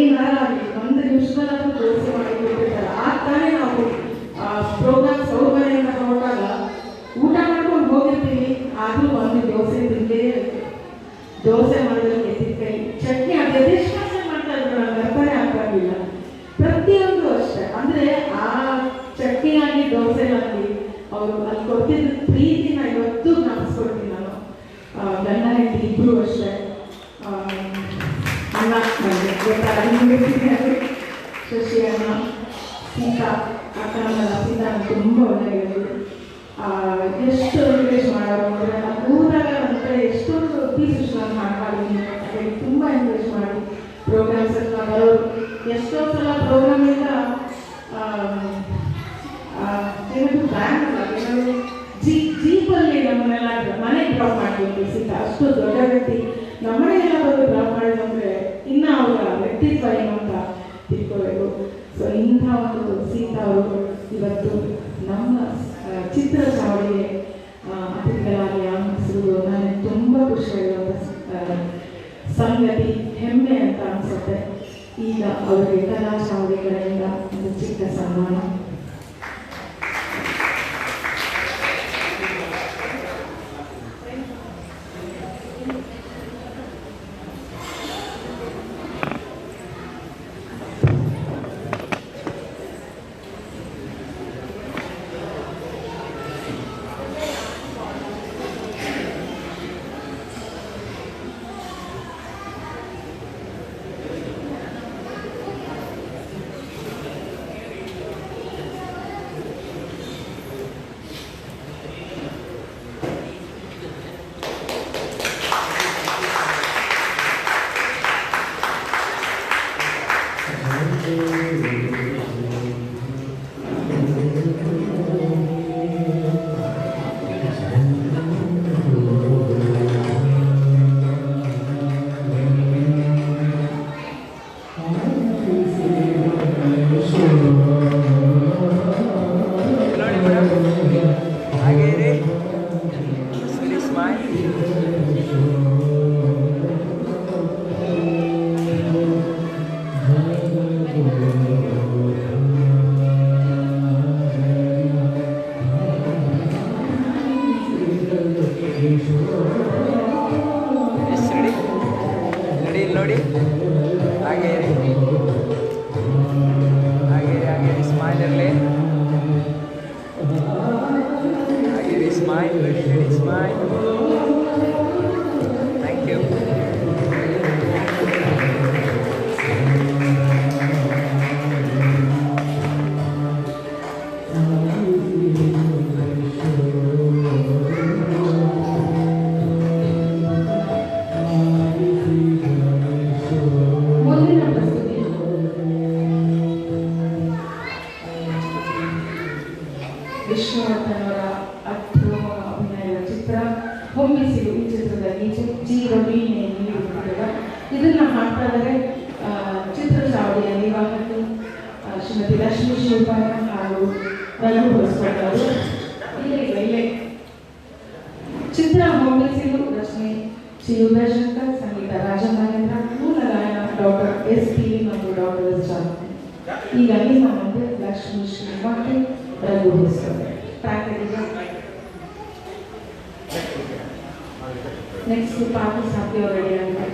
[SPEAKER 1] 1 ನಿಮಿಷದಲ್ಲಾದ್ರೂ ದೋಸೆ ಮಾಡಿ ಕೊಟ್ಟಿರ್ತಾರೆ. ಆಗ್ತಾನೆ ನಾವು ಪ್ರೋಗ್ರಾಮ್ಸ್ ಅವ್ರ ಮನೆಯಿಂದ ಹೊರಟಾಗ ಊಟ ಮಾಡ್ಕೊಂಡು ಹೋಗಿರ್ತೀವಿ, ಆದ್ರೂ 1 ದೋಸೆ ತಿಂದೇ. ದೋಸೆ ಮಾಡೋದಕ್ಕೆ ಎತ್ತಿನಕಾಯಿ ಚಟ್ನಿ ಅದು ಎಷ್ಟು ಮಾಡ್ತಾ ಇದ್ರು ನನಗೆ ಅರ್ಥನೇ ಆಗ್ತಾಗಿಲ್ಲ. ಪ್ರತಿಯೊಂದು ಅಷ್ಟೇ, ಅಂದರೆ ಆ ಚಟ್ನಿ ಆಗಲಿ ದೋಸೆ ಆಗಲಿ ಅವರು ಅಲ್ಲಿ ಕೊಡ್ತಿದ್ದ ಪ್ರೀತಿನ ಇವತ್ತು ಜ್ಞಾಪಿಸ್ಕೊಡ್ತೀನಿ ನಾನು. ಗಂಡ ಹೆಂಡತಿ ಇಬ್ಬರು ಅಷ್ಟೇ. ಅಣ್ಣ ಶಶಿ ಅಣ್ಣ, ಸೀತಾ ಅಕ್ಕ ಸೀತಾ ತುಂಬ ಒಳ್ಳೆಯದು. ಎಷ್ಟು ಎಂಕರೇಜ್ ಮಾಡೋರು ಅಂದರೆ ಊರಾಗ ಅಂದರೆ ಎಷ್ಟೊಂದು ಪೀಸ್ ನಾನು ಹಾಡ್ಕೊಂಡಿದ್ದೀನಿ. ತುಂಬ ಎಂಕರೇಜ್ ಮಾಡಿ ಪ್ರೋಗ್ರಾಮ್ಸ್ ಎಲ್ಲ ಬರೋರು. ಎಷ್ಟೋ ಸಲ ಪ್ರೋಗ್ರಾಮಿಂದ ಏನಾದರೂ ಬ್ಯಾಂಕ್ ಅಲ್ಲ ಏನಾದರೂ ಜೀಪಲ್ಲಿ ನಮ್ಮನ್ನೆಲ್ಲ ಮನೆಗೆ ಡ್ರಾಪ್ ಮಾಡ್ತೀವಿ. ಸೀತಾ ಅಷ್ಟು ದೊಡ್ಡ ವ್ಯಕ್ತಿ ನಮ್ಮನೆಗೆಲ್ಲ ಬಂದು ಡ್ರಾಪ್ ಮಾಡಿದಂದರೆ ಇನ್ನು ಅವರ ವ್ಯಕ್ತಿತ್ವ ಏನು ಅಂತ ತಿಳ್ಕೋಬೇಕು. ಸೊ ಇಂಥ ಒಂದು ಸೀತಾ ಅವರು ಇವತ್ತು ನಮ್ಮ ಚಿತ್ರ ಚಾವಡಿಗೆ ಅತಿಥಿಗಳಾಗಿ ಆಗಮಿಸಿರುವುದು ನನಗೆ ತುಂಬ ಖುಷಿಯಾಗಿರುವಂಥ ಸಂಗತಿ, ಹೆಮ್ಮೆ ಅಂತ ಅನಿಸುತ್ತೆ. ಈಗ ಅವರಿಗೆ ಕಲಾ ಚಾವಡಿಗಳಿಂದ ಒಂದು ಚಿಕ್ಕ ಸನ್ಮಾನ.
[SPEAKER 3] ನೋಡಿ ಹಾಗೆ ಹಾಗೆ ಸ್ಮೈಲ್ ಇರಲಿ. ಹಾಗೆ smile smile. Thank you.
[SPEAKER 1] Vishnuvardhan ಅವರ ಅಪೂರ್ವ ಅಭಿನಯದ ಚಿತ್ರ ಹೊಮ್ಮಿಸಿರು. ಈ ಚಿತ್ರದಲ್ಲಿ ಜೀವವೀಣೆ ನೀಡುತ್ತಿರುವ ಇದನ್ನು ಮಾಡ್ತಾ ಇದ್ದಾರೆ ಚಿತ್ರ ಚಾವಡಿಯ ನಿರ್ವಾಹಕರು ಶ್ರೀಮತಿ ಲಕ್ಷ್ಮೀ ಶಿವಪಾಯ ಹಾಗೂ ರಘು ಹೊಸವರು. ಇಲ್ಲೇ ಚಿತ್ರ ಹೊಮ್ಮಿಸಿರು ರಚನೆ ಶ್ರೀ ಉದಯಶಂಕರ್, ಸಂಗೀತ ರಾಜಮಹೇಂದ್ರ, ಮೂಲ ಗಾಯನ ಡಾಕ್ಟರ್ SP ಮತ್ತು ಡಾಕ್ಟರ್ S. ಈಗ ನಿಮ್ಮ ಮುಂದೆ ಲಕ್ಷ್ಮೀ ಶ್ರೀಪಾಠಿ ರಘು ಹೊಸವರು ನೆಕ್ಸ್ಟ್ ಪಾಠ ಸಾಧ್ಯ ರೆಡಿ ಆಗಿದೆ.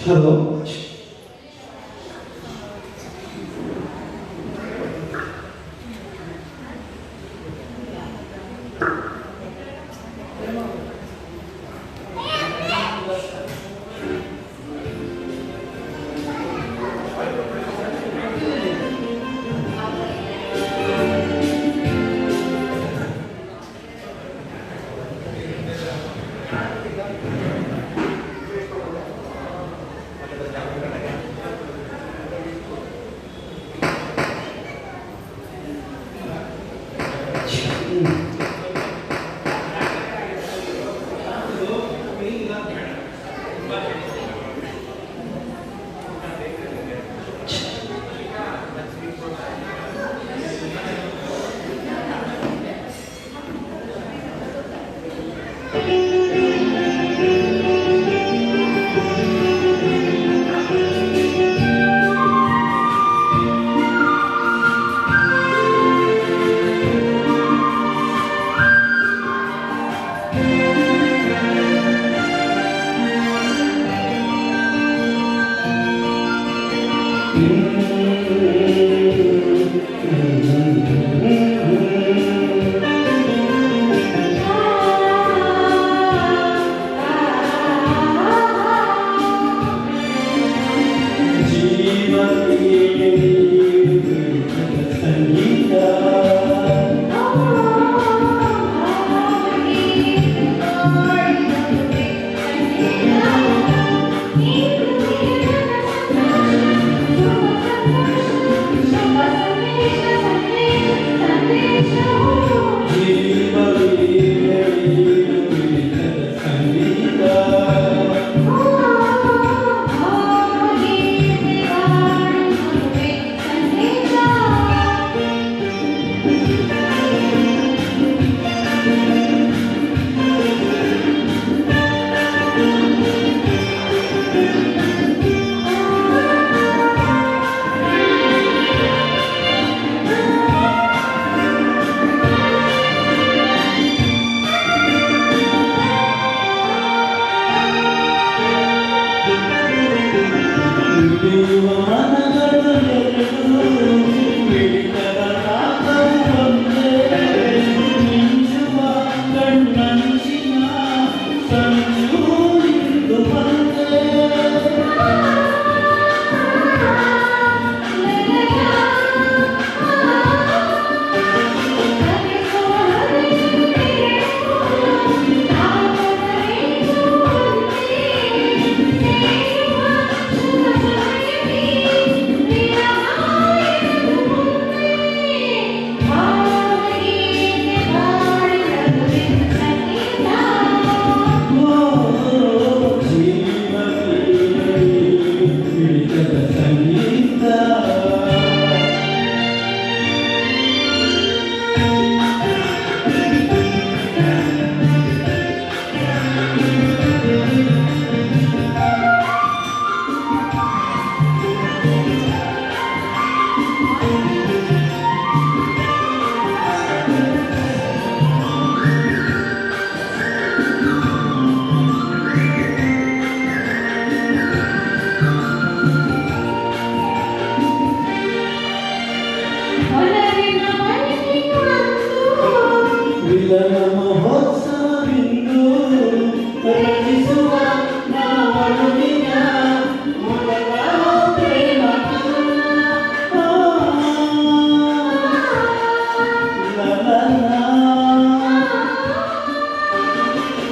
[SPEAKER 5] Hello.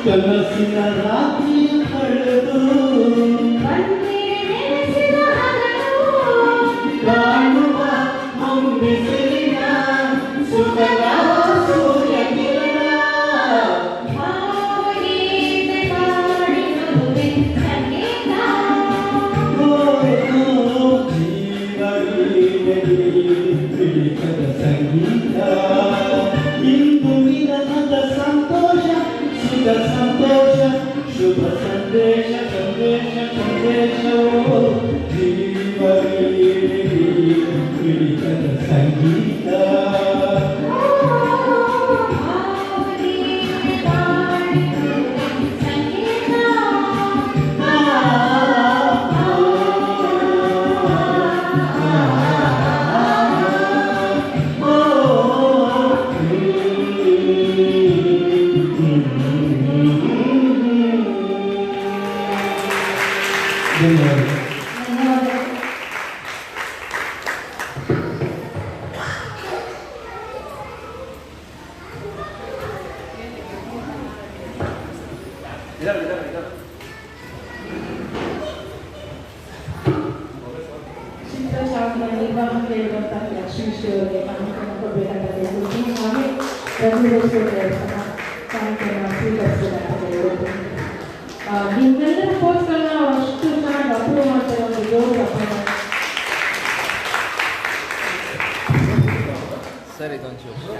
[SPEAKER 5] ಕನಸಿನ ರಾತ್ರಿ ಕಳೆದು ಕಾಣುವ ಮುಂಬಿಸಿಲಿನ ಸುಖದ ಸೂರ್ಯ ಕಿರಣ ಜೀವನದ ಸಂಗೀತ ಇಂದು ನಿಧನದ ಸಂತೋಷ ಸುಖ ಸಂತೋಷ ಶುಭ ಸಂದೇಶ ಸಂದೇಶ ಸಂದೇಶವೋ ಜೀವನದ ಸಂಗೀತ
[SPEAKER 1] ಚಿತ್ರಚಾಪನ ನಿರ್ವಾಹಕ ಇರುವಂತಹ ಲಕ್ಷ್ಮೀಶ್ರೀ ಅವರಿಗೆ ಕಾರ್ಯಕ್ರಮ ಕೊಡಬೇಕಾಗಿದೆ ಹಾಗೆ ರಘುವರ್ಷಗಳ ಕಾರ್ಯಕ್ರಮ ಸ್ವೀಕರಿಸಬೇಕಾಗಿದೆ. ನಿಮ್ಮೆಲ್ಲರ ಕೋರ್ಸ್ಗಳನ್ನ ಅಷ್ಟು ಚೆನ್ನಾಗಿ ಅಪ್ರೂವ್ ಮಾಡ್ತಾರೆ ಒಂದು ಜೋರು
[SPEAKER 3] ಸರ್ ಇದೊಂಚೂರು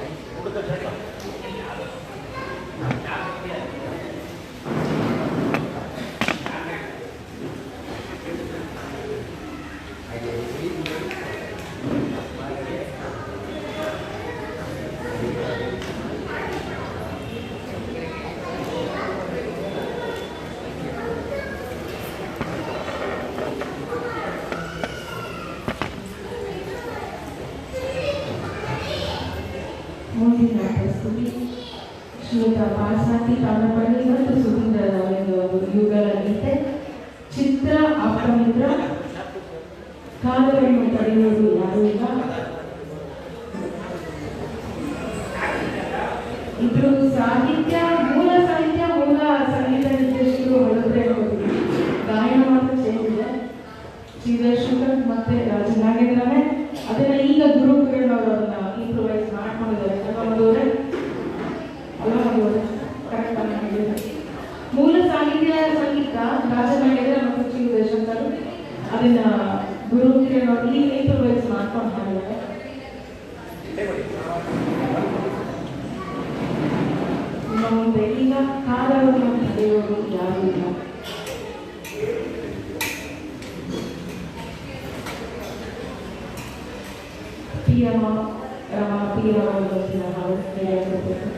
[SPEAKER 1] ಮುಂದಿನ ಪ್ರಸ್ತುತಿ ಶ್ರೀಯುತ ಬಾಲಸಾತಿ ತಾಮ್ರಪಳ್ಳಿ ಮತ್ತು ಸುಧೀಂದ್ರ ರಾವ್ ಅವರು ಯುಗಲ ಗೀತೆ ಚಿತ್ರ ಆಪ್ತಮಿತ್ರ ಕಾಲವನ್ನು ತಡೆಯುವುದು ಯಾರೂ ಇಲ್ಲ. ಇದು ಸಾಹಿತ್ಯ ಮೂಲ ಸಂಗೀತ ನಿರ್ದೇಶಕರು ಹೊರದ್ರೆ ಗಾಯನ ಮಾತ್ರ ಚೇಂಜ್ ಇದೆ. ಶ್ರೀಧರ್ ಮತ್ತೆ ರಾಜನಾಗೇಂದ್ರನೇ ಅದನ್ನ ಈಗ ಗುರು ಕಿರಣ್ ಅವರು ಅದನ್ನ ಇಂಪ್ರೂವೈಸ್ ಮಾಡ್ಕೊಂಡಿದ್ದಾರೆ. ಅಲ್ಲವೇ ಕರೆಕ್ಟ್ ಆಗಿ ಮೂಲ ಸಂಗೀತ ರಾಜನಾಗೇಂದ್ರ ಮತ್ತು ಶ್ರೀಧರ್ ಅದನ್ನ ಗುರು ಕಿರಣ್ ಅವರು ಈಗ ಇಂಪ್ರೂವೈಸ್ ಮಾಡ್ಕೊಂಡು ಮಾಡಿದ್ದಾರೆ. ಮುಂದೆ ಈಗ ಕಾಲವನ್ನು ತಡೆಯುವುದು ಯಾರೂ ಇಲ್ಲ. ಪಿಯಮ್ಮ ನಾವು ಹೇಳಿರಬೇಕು.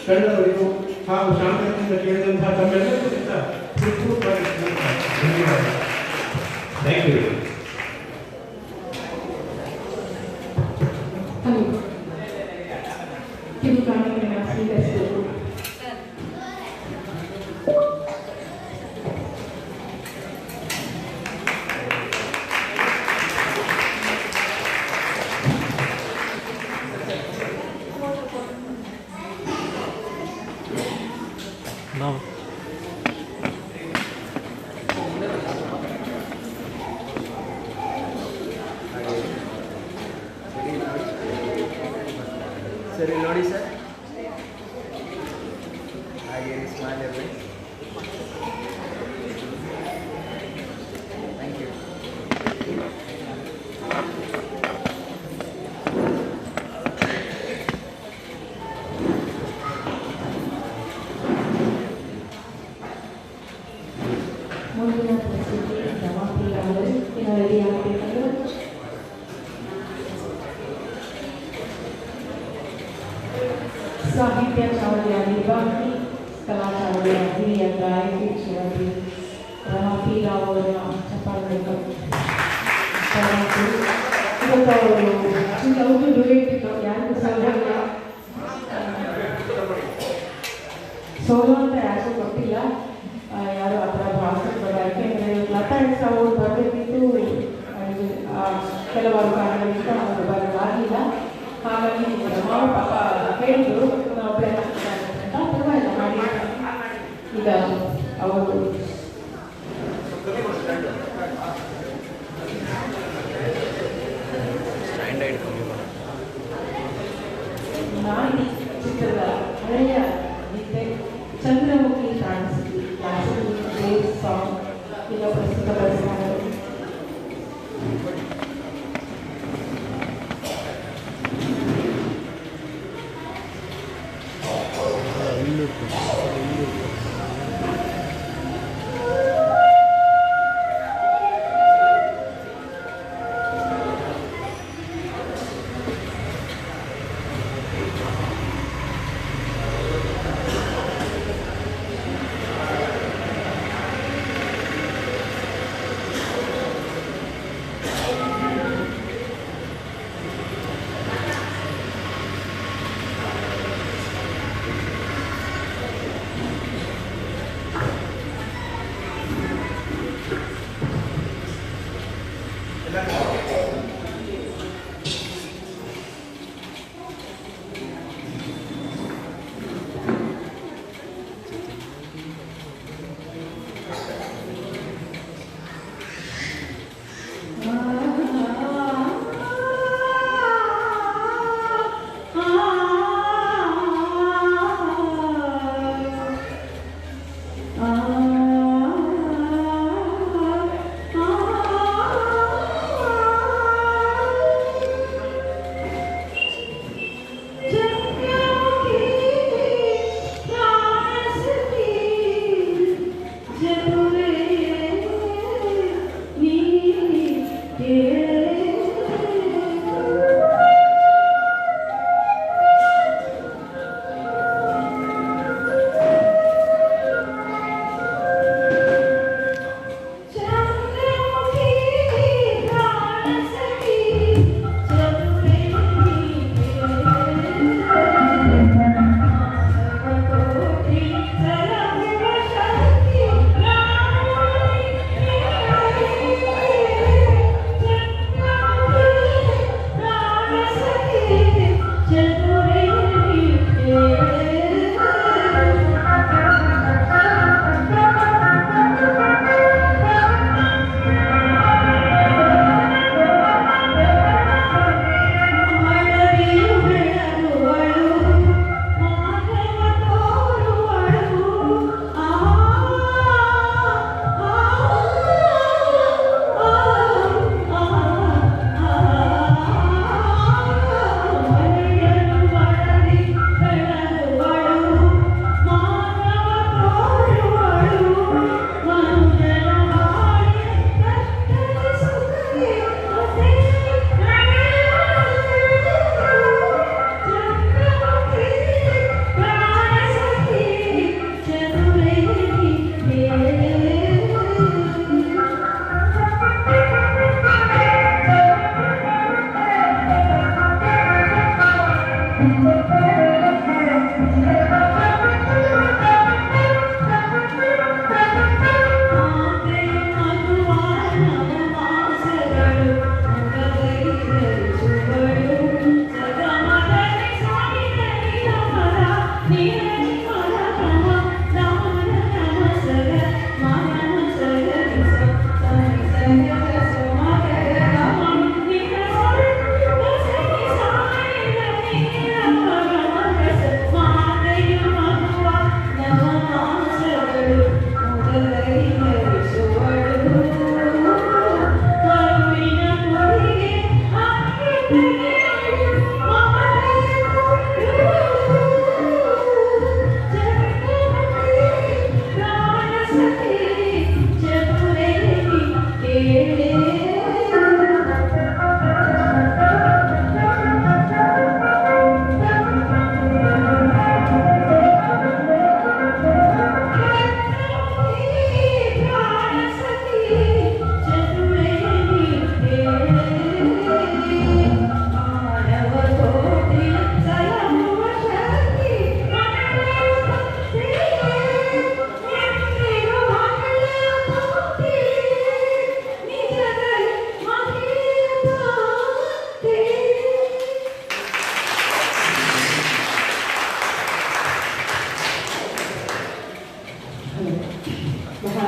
[SPEAKER 5] ಕಂಡವರಿಗೂ ಹಾಗೂ ಶಾಂತಿಯಿಂದ ಕೇಳಿದಂತಹ ತಮ್ಮೆಲ್ಲರಿಗೂ ಸಹಿತ ಹೃತ್ಪೂರ್ವಕವಾಗಿ ಧನ್ಯವಾದ. Thank you.
[SPEAKER 1] ಹಲೋ, ಕಿರು ಕಾಣಿಕೆಯನ್ನು ಸ್ವೀಕರಿಸಬೇಕು.
[SPEAKER 2] ನಾವು
[SPEAKER 3] ಸರಿ ನೋಡಿ ಸರ್, ಹಾಗೆ ಸ್ಮೈಲ್ ಇರಲಿ. Thank you.
[SPEAKER 1] ಮುಂದಿನ ಪ್ರಸ್ತುತಿ ರಮಾಪ್ರಿಯ ಅವರು ಇನ್ನು ರೆಡಿ ಆಗಬೇಕಂದ್ರೆ ಸಾಹಿತ್ಯ ಚಾವಡಿಯ ನಿರ್ವಾಹಕಿ, ಕಲಾ ಚಾವಡಿಯ ಹಿರಿಯ ಗಾಯಕಿ ಶ್ರೀಮತಿ ರಮಾಪ್ರಿಯ ಅವರನ್ನ ಚಪ್ಪಾಳೆಗಳು. ಇವತ್ತು ಅವರು ಚಿಕ್ಕ ಡುಯೆಟ್ ಯಾರಿಗೂ ಸೋಲೋ ಅಂತ ಯಾರಿಗೂ ಗೊತ್ತಿಲ್ಲ, ಯಾರು ಆ ಥರ ಭಾವಿಸ್ತಾರೆ. ಯಾಕೆಂದರೆ ಲತಾ ಎಸ್ ಅವರು ಬರಬೇಕಿತ್ತು, ಕೆಲವಾರು ಕಾರಣಗಳಿಂದ ಅವರು ಬರಲಾಗಿಲ್ಲ. ಹಾಗಾಗಿ ನಾವು ಪಾಪ ಹೇಳಿದ್ರು ಒಬ್ಬರೇ ಅಂತ, ಪರವಾಗಿಲ್ಲ ಮಾಡಿ. ಈಗ ಅವರು ನಾಯಿ ಚಿತ್ರದ ಹಳೆಯ ಗೀತೆ ಚಂದ್ರ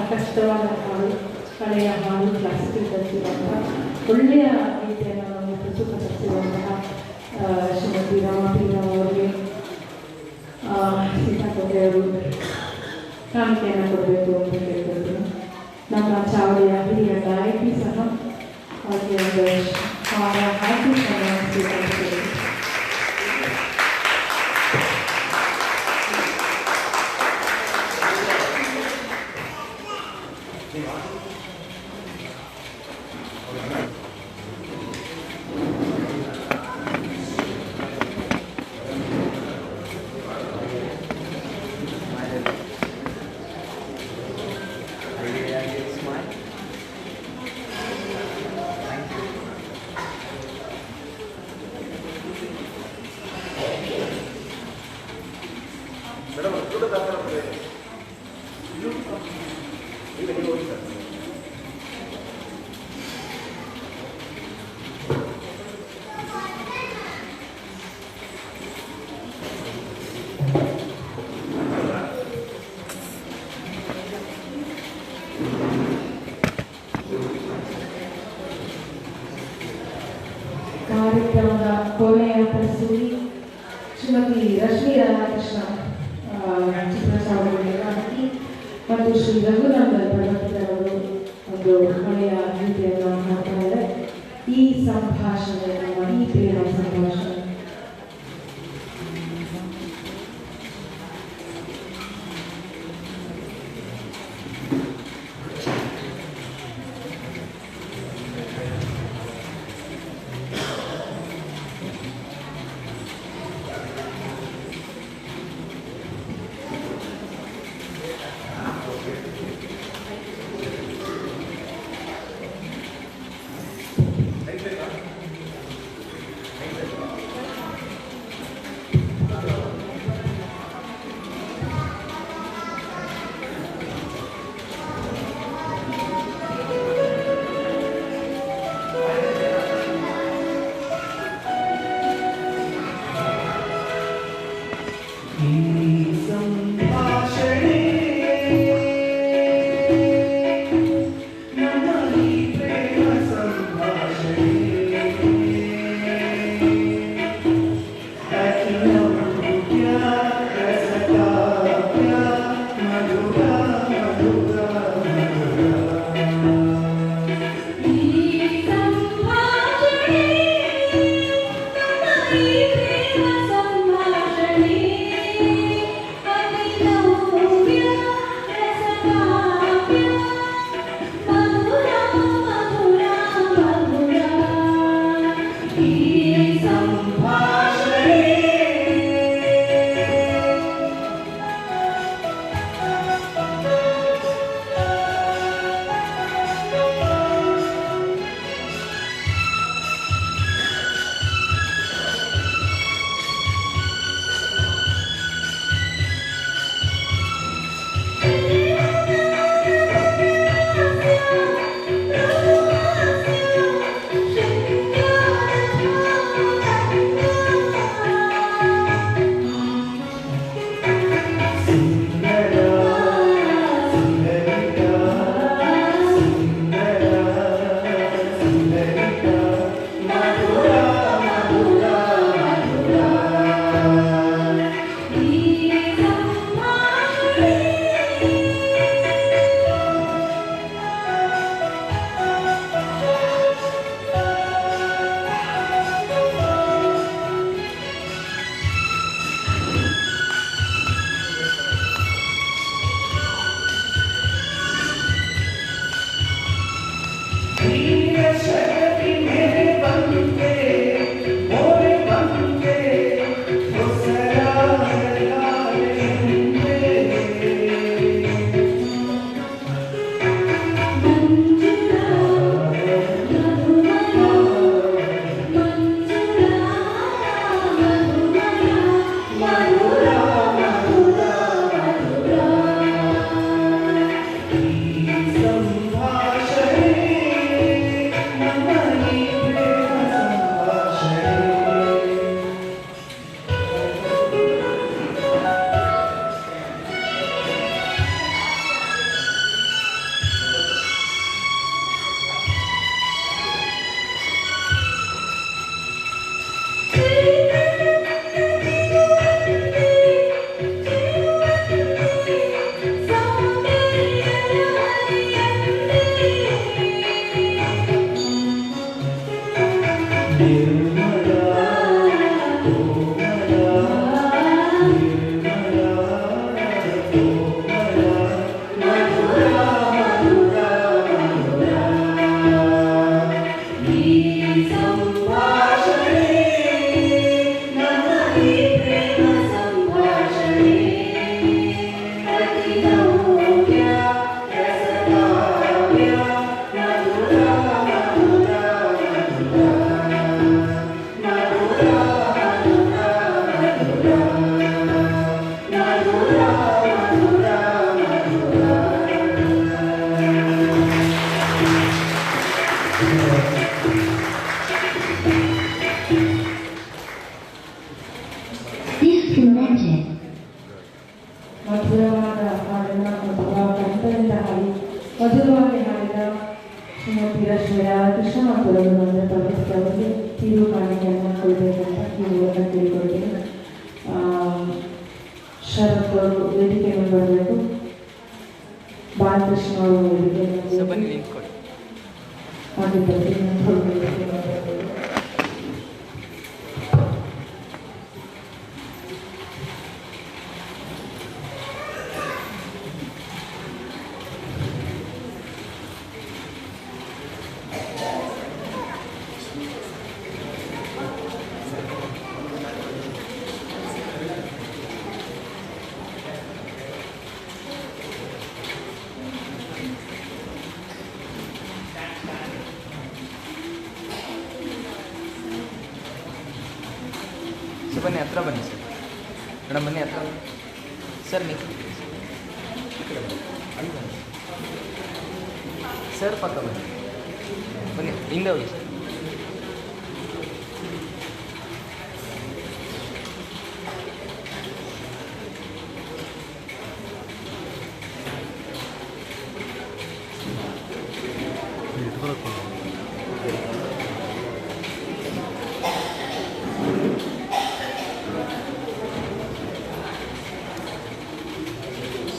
[SPEAKER 1] ಕಷ್ಟವಾದ ಹಾಡು, ಹಳೆಯ ಹಾಡು, ಕ್ಲಾಸಿಕಲ್ ಕಲಿಸಿರುವಂತಹ ಒಳ್ಳೆಯ ರೀತಿಯನ್ನು ನಾವು ಪ್ರಸ್ತುತಪಡಿಸಿರುವಂತಹ ಶ್ರೀಮತಿ ರಾಮಪೀರಾಮ್ ಅವರಿಗೆ ಸೀತಾಕೋಟೆಯವರು ಕಾಣಿಕೆಯನ್ನು ಕೊಡಬೇಕು ಅಂತ ಕೇಳ್ಕೊಳ್ತೀನಿ. ನಮ್ಮ ಚಾವಡಿಯ ಹಿರಿಯ ಗಾಯಕಿ ಸಹ ಅವರಿಗೆ ಒಂದು ಹಾಕಿ ಸ್ವೀಕರಿಸಿದರು. ಕಾರ್ಯಕ್ರಮದ ಕೊನೆಯ ಪ್ರಸ್ತುತಿ ಶ್ರೀಮತಿ ರಶ್ಮಿ ರಾಧಾಕೃಷ್ಣ ಚಿತ್ರಸಾವಳಿ ಮತ್ತು ಶ್ರೀ ರಘುನಂದನ್ ಭಗವತಿರವರು ಒಂದು ಒಳ್ಳೆಯ ಗೀತೆಯನ್ನು ಹಾಡ್ತಾರೆ. ಈ ಸಂಭಾಷಣೆ ನಮ್ಮ ಈ ಪ್ರೇಮ ಸಂಭಾಷಣೆ. ಮಧುರವಾಗಿ ಹಾಡಿದ ಶ್ರೀಮತಿ ರಶ್ಮಿ ರಾಧಾಕೃಷ್ಣ ಮತ್ತು ರಘುನಂದನ್ ಪ್ರಭುತ್ವ ಅವರಿಗೆ ತೀರು ಕಾಣಿಕೆಯನ್ನು ಕೊಡಬೇಕಂತ ಈ ಮೂಲಕ ಕೇಳಿಕೊಳ್ತೀನಿ. ಶರತ್ ಅವರು ವೇದಿಕೆಯನ್ನು ಬರಬೇಕು. ಬಾಲಕೃಷ್ಣ ಅವರು ವೇದಿಕೆಯನ್ನು
[SPEAKER 3] ಬನ್ನಿ ನಿಂತ್ಕೊಳ್ಳಿ. ಬನ್ನಿ ಹತ್ರ ಬನ್ನಿ ಸರ್. ಮೇಡಮ್ ಬನ್ನಿ ಹತ್ರ ಬನ್ನಿ ಸರ್. ನೀವು ಈ ಕಡೆ ಬನ್ನಿ, ಅಲ್ಲಿ ಬನ್ನಿ ಸರ್. ಪಕ್ಕ ಬನ್ನಿ, ಬನ್ನಿ ಹಿಂದೆ ಹೋಗಿ ಸರ್.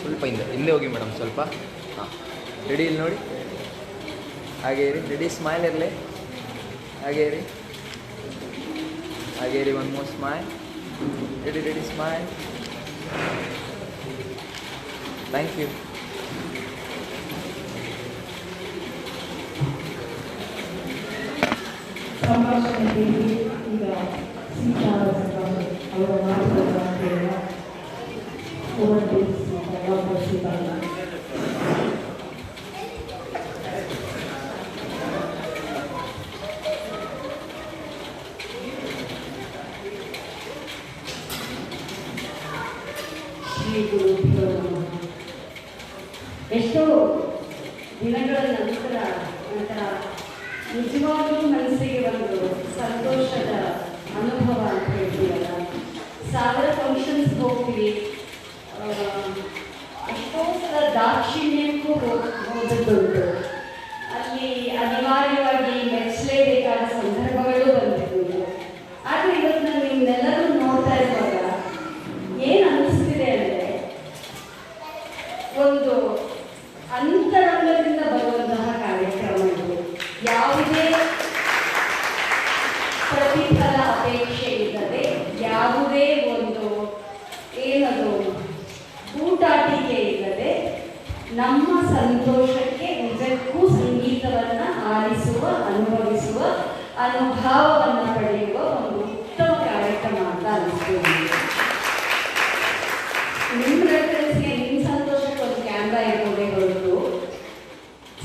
[SPEAKER 3] ಸ್ವಲ್ಪ ಹಿಂದೆ ಹೋಗಿ ಮೇಡಮ್ ಸ್ವಲ್ಪ. ಹಾಂ, ರೆಡಿ ಇಲ್ಲಿ ನೋಡಿ, ಹಾಗೆ ಇರಿ. ರೆಡಿ, ಸ್ಮೈಲ್ ಇರಲಿ, ಹಾಗೆ ಇರಿ, ಹಾಗೆ ಇರಿ. One more smile. Ready, smile. Thank you.
[SPEAKER 1] ಸಂಭಾಷಣೆ ಈಗ ಸೀತಾ ಅವರ ಮಾತುಕತೆ ಶ್ರೀ ಗುರುಭ್ಯೋ ನಮಃ. ಎಷ್ಟೋ ದಿನಗಳ ನಂತರ ನಿಜವಾಗ್ಲೂ ಮನಸ್ಸಿಗೆ ಒಂದು ಸಂತೋಷದ ಅನುಭವ ಅಂತ ಹೇಳ್ತೀವಲ್ಲ. 1000 ಫಂಕ್ಷನ್ಸ್ ಹೋಗ್ತೀವಿ, ಎಷ್ಟೋ ಸಲ ದಾಕ್ಷಿಣ್ಯಕ್ಕೂ ಹೋದದ್ದುಂಟು. ಅಲ್ಲಿ ಅನಿವಾರ್ಯವಾಗಿ ಮೆಚ್ಚಲೇಬೇಕಾದ ಸಂದರ್ಭಗಳು ಬಂದಿದ್ದು. ಆದರೆ ಇವತ್ತು ನಾನು ನಿಮ್ಮೆಲ್ಲರೂ ನೋಡ್ತಾ ಇರುವಾಗ ಏನು ಅನ್ನಿಸ್ತಿದೆ ಅಂದರೆ, ಒಂದು ಅಂತರಂಗದಿಂದ ಬರುವಂತಹ ಕಾರ್ಯಕ್ರಮಗಳು, ಯಾವುದೇ ಪ್ರತಿಫಲ ಅಪೇಕ್ಷೆ ಇಲ್ಲದೆ, ಯಾವುದೇ ಒಂದು ಏನದು ಊಟಾಟಿಕೆ ಇಲ್ಲದೆ, ನಮ್ಮ ಸಂತೋಷಕ್ಕೆ ನಿಜಕ್ಕೂ ಸಂಗೀತವನ್ನು ಆಲಿಸುವ, ಅನುಭವಿಸುವ, ಅನುಭವವನ್ನು ಪಡೆಯುವ ಒಂದು ಉತ್ತಮ ಕಾರ್ಯಕ್ರಮ ಅಂತ ಅನಿಸ್ತೀವಿ. ನಿಮ್ಮ ರೆಫರೆನ್ಸ್ಗೆ, ನಿಮ್ಮ ಸಂತೋಷಕ್ಕೆ ಒಂದು ಕ್ಯಾಮ್ರಾ ಇರೋದೇ ಹೊರತು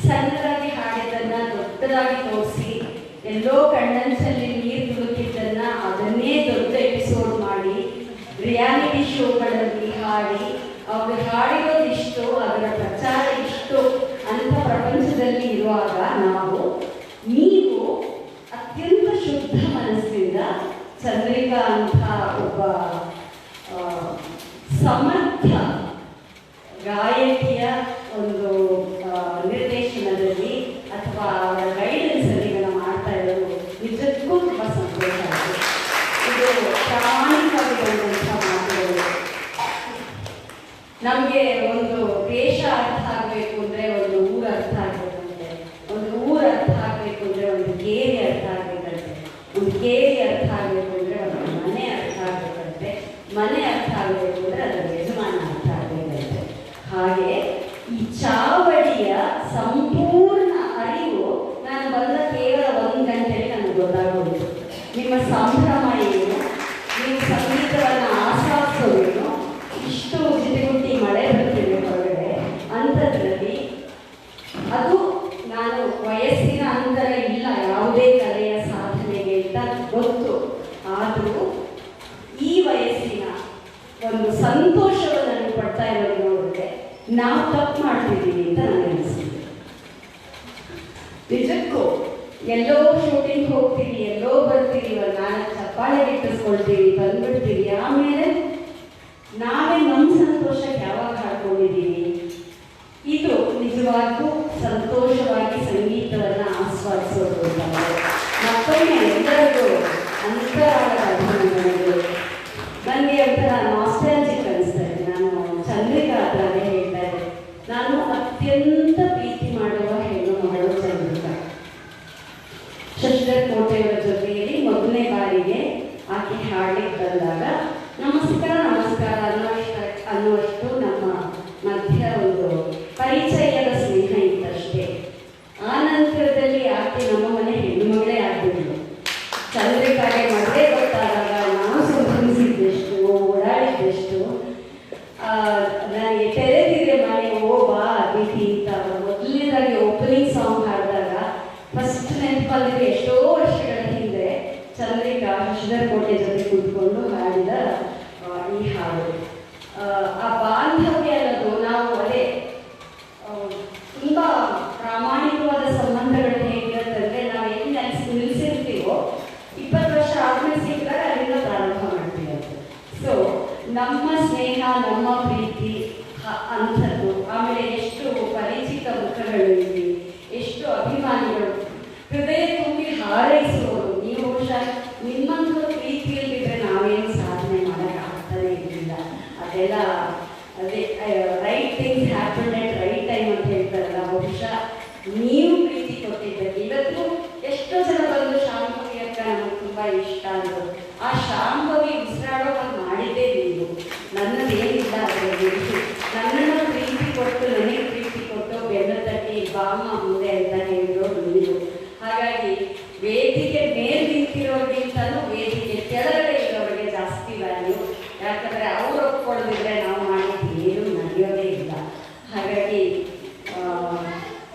[SPEAKER 1] ಸಣ್ಣದಾಗಿ ಹಾಡಿದ್ದನ್ನು ದೊಡ್ಡದಾಗಿ ತೋರಿಸಿ, ಎಲ್ಲೋ ಕಣ್ಣಂಚಲ್ಲಿ ನೀರು ತುಳುಕಿದ್ದನ್ನ ಅದನ್ನೇ ದೊಡ್ಡ ಎಪಿಸೋಡ್ ಮಾಡಿ, ರಿಯಾಲಿಟಿ ಶೋಗಳಲ್ಲಿ ಹಾಡಿ, ಅವರು ಹಾಡಿರೋದಿಷ್ಟು, ಅದರ ಪ್ರಚಾರ ಇಷ್ಟು ಅಂತ ಪ್ರಪಂಚದಲ್ಲಿ ಇರುವಾಗ ನೀವು ಅತ್ಯಂತ ಶುದ್ಧ ಮನಸ್ಸಿಂದ ಚಂದ್ರಿಕಾ ಅಂತ ಒಬ್ಬ ಸಮರ್ಥ ಗಾಯಕಿಯ ಒಂದು ನಿರ್ದೇಶನದಲ್ಲಿ ಅಥವಾ ಅವರ ಗೈಡೆನ್ಸಲ್ಲಿ ನಾವು ಮಾಡ್ತಾ ಇರೋದು ನಿಜಕ್ಕೂ ತುಂಬ ಸಂತೋಷ ಆಯಿತು. ಇದು ಪ್ರಾಮಾಣಿಕವಾಗಿ ಬಂದಂಥ ಮಾತುಗಳು. ನಮಗೆ ಒಂದು ದೇಶ ಅರ್ಥ ಆಗಬೇಕು ಅಂದರೆ ಒಂದು ಊರು ಅರ್ಥ ಆಗಬೇಕಂತೆ, ಒಂದು ಊರು ಅರ್ಥ ಆಗಬೇಕು ಅಂದರೆ ಒಂದು ಕೇರಿ ಅರ್ಥ ಆಗಬೇಕಂತೆ, ಒಂದು ಕೇರಿ ಅರ್ಥ ಆಗಬೇಕು ಅಂದರೆ ಒಂದು ಮನೆ ಅರ್ಥ ಆಗಬೇಕಂತೆ, ಮನೆ ಅರ್ಥ ಆಗಬೇಕು ಅಂದರೆ ಅದರ ಯಜಮಾನ ಅರ್ಥ ಆಗಬೇಕಂತೆ. ಹಾಗೆ ಈ ಚಾವಡಿಯ ಸಂಪೂರ್ಣ ಅರಿವು ನಾನು ಬಂದ ಕೇವಲ 1 ಗಂಟೆಗೆ ನನಗೆ ಗೊತ್ತಾಗೋದು. ನಿಮ್ಮ ಸಂಭ್ರಮ ಏನು, ನೀವು ಸಂಗೀತವನ್ನು ಆಸ್ವಾದಿಸೋದೇನು, ಇಷ್ಟು ಜಿಟಿಗುಟ್ಟಿ ಮಳೆ ಬರ್ತಿದೆ ಹೊರಗಡೆ, ಅಂಥದ್ರಲ್ಲಿ ಅದು ನಾನು ವಯಸ್ಸಿನ ಅಂತರ ಇಲ್ಲ ಯಾವುದೇ ಕಲೆಯ ಸಾಧನೆಗೆ ಅಂತ ಗೊತ್ತು. ಆದರೂ ಈ ವಯಸ್ಸಿನ ಒಂದು ಸಂತೋಷವನ್ನು ನಾನು ಪಡ್ತಾ ಇರೋದು ನೋಡಿದ್ರೆ ನಾವು ತಪ್ಪು ಮಾಡ್ತಿದ್ದೀವಿ ಅಂತ ನನಗೆ ಅನಿಸ್ತಿದೆ. ನಿಜಕ್ಕೂ ಎಲ್ಲೋ ಶೂಟಿಂಗ್ ಹೋಗ್ತೀವಿ, ಎಲ್ಲೋ ಬರ್ತೀವಿ, ನಾನು ಚಪ್ಪಾಳೆ ಇಟ್ಟಿಸ್ಕೊಳ್ತೀವಿ, ಬಂದ್ಬಿಡ್ತೀವಿ. ಆಮೇಲೆ ನಾವೇ ನಮ್ಮ ಸಂತೋಷಕ್ಕೆ ಯಾವಾಗ ಹಾಡ್ಕೊಂಡಿದ್ದೀವಿ? ಇದು ನಿಜವಾಗ್ಲೂ
[SPEAKER 6] ನೆನಪಾದರೆ ಎಷ್ಟೋ ವರ್ಷಗಳ ಹಿಂದೆ ಚಂದ್ರಿಕಾ ಶಶಿಧರಕೋಟೆ ಜೊತೆ ಕೂತ್ಕೊಂಡು ಹಾಡಿದ ಈ ಹಾಡು. ಆ ಬಾಂಧವ್ಯ ಅನ್ನೋದು ನಾವು ಅದೇ ತುಂಬ ಪ್ರಾಮಾಣಿಕವಾದ ಸಂಬಂಧಗಳು ಹೇಗಿರುತ್ತಂದ್ರೆ ನಾವು ಎಲ್ಲಿ ನಿಲ್ಲಿಸಿರ್ತೀವೋ 20 ವರ್ಷ ಆದ್ಮೇಲೆ ಸಿಕ್ಕಿದಾಗ ಅಲ್ಲಿಂದ ಪ್ರಾರಂಭ ಮಾಡ್ತೀವಿ ಅದು. ಸೊ ನಮ್ಮ ಸ್ನೇಹ, ನಮ್ಮ ಪ್ರೀತಿ ಅಂಥದ್ದು. ಆಮೇಲೆ ಎಷ್ಟು ಪರಿಚಿತ ಮುಖಗಳು ಇವೆ, ಎಷ್ಟು ಅಭಿಮಾನಿಗಳು, ಹೃದಯ ತುಂಬಿ ಹಾರೈಸುವವರು. ನೀವು ಬಹುಶಃ ನಿಮ್ಮಂಥ ಪ್ರೀತಿಯಲ್ಲಿದ್ದರೆ ನಾವೇನು ಸಾಧನೆ ಮಾಡೋಕ್ಕಾಗ್ತದೆ ಇರಲಿಲ್ಲ. ಅದೆಲ್ಲ ಅದೇ ರೈಟ್ ಥಿಂಗ್ಸ್ ಹ್ಯಾಪನ್ ಎಟ್ ರೈಟ್ ಟೈಮ್ ಅಂತ ಹೇಳ್ತಾರಲ್ಲ, ಬಹುಶಃ ನೀವು ಪ್ರೀತಿ ಕೊಟ್ಟಿದ್ದಕ್ಕೆ ಇವತ್ತು ಎಷ್ಟೋ ಜನ ಬಂದು ಶಾಂಭವಿ ಅಕ್ಕ ನಮಗೆ ತುಂಬ ಇಷ್ಟ ಅಂದರು. ಆ ಶಾಂಭವಿ ಉಸಿರಾಡೋಕೆ ಮಾಡಿದ್ದೇ ನೀವು. ನನ್ನದೇನಿಲ್ಲ ಅದರಲ್ಲಿ. ನನ್ನನ್ನು ಪ್ರೀತಿ ಕೊಟ್ಟು, ನನಗೆ ಪ್ರೀತಿ ಕೊಟ್ಟು ಬೆನ್ನು ತಟ್ಟಿ ಬಾಮ ಮುಂದೆ ಅಂತ ಹೇಳಿದ್ರು ನೀವು. ಹಾಗಾಗಿ ವೇದಿಕೆ ಮೇಲೆ ನಿಂತಿರೋರಿಗಿಂತಲೂ ವೇದಿಕೆ ಕೆಳಗಡೆ ಇರೋರಿಗೆ ಜಾಸ್ತಿ ವ್ಯಾಲ್ಯೂ. ಯಾಕಂದರೆ ಅವ್ರು ಒಪ್ಕೊಳ್ಳೋದಿದ್ರೆ ನಾವು ಮಾಡಿದ್ದು ಏನೂ ನಡೆಯೋದೇ ಇಲ್ಲ. ಹಾಗಾಗಿ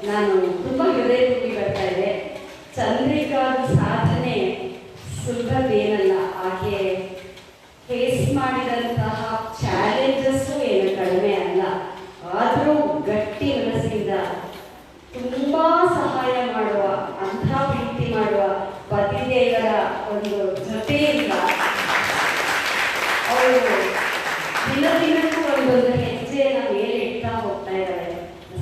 [SPEAKER 6] ನಾನು ತುಂಬ ಹೃದಯ ತುಂಬಿ ಬರ್ತಾ ಇದೆ. ಚಂದ್ರಿಕಾದ ಸಾಧನೆ ಸುಲಭವೇನಲ್ಲ. ಆಕೆ ಫೇಸ್ ಮಾಡಿದಂತಹ ಚಾಲೆಂಜಸ್ಸು ಏನು ಕಡಿಮೆ ಅಲ್ಲ. ಆದರೂ ಗಟ್ಟಿ ಮನಸ್ಸಿಂದ ತುಂಬ ಸಹಾಯ ಮಾಡುವ, ಅಂಥ ಪ್ರೀತಿ ಮಾಡುವ ಪತಿದೇವರ ಒಂದು ಜೊತೆಯಿಂದ ಅವರು ದಿನ ದಿನಕ್ಕೂ ಒಂದೊಂದು ಹೆಜ್ಜೆಯನ್ನು ಮೇಲೆ ಇಡ್ತಾ ಹೋಗ್ತಾ ಇದ್ದಾರೆ.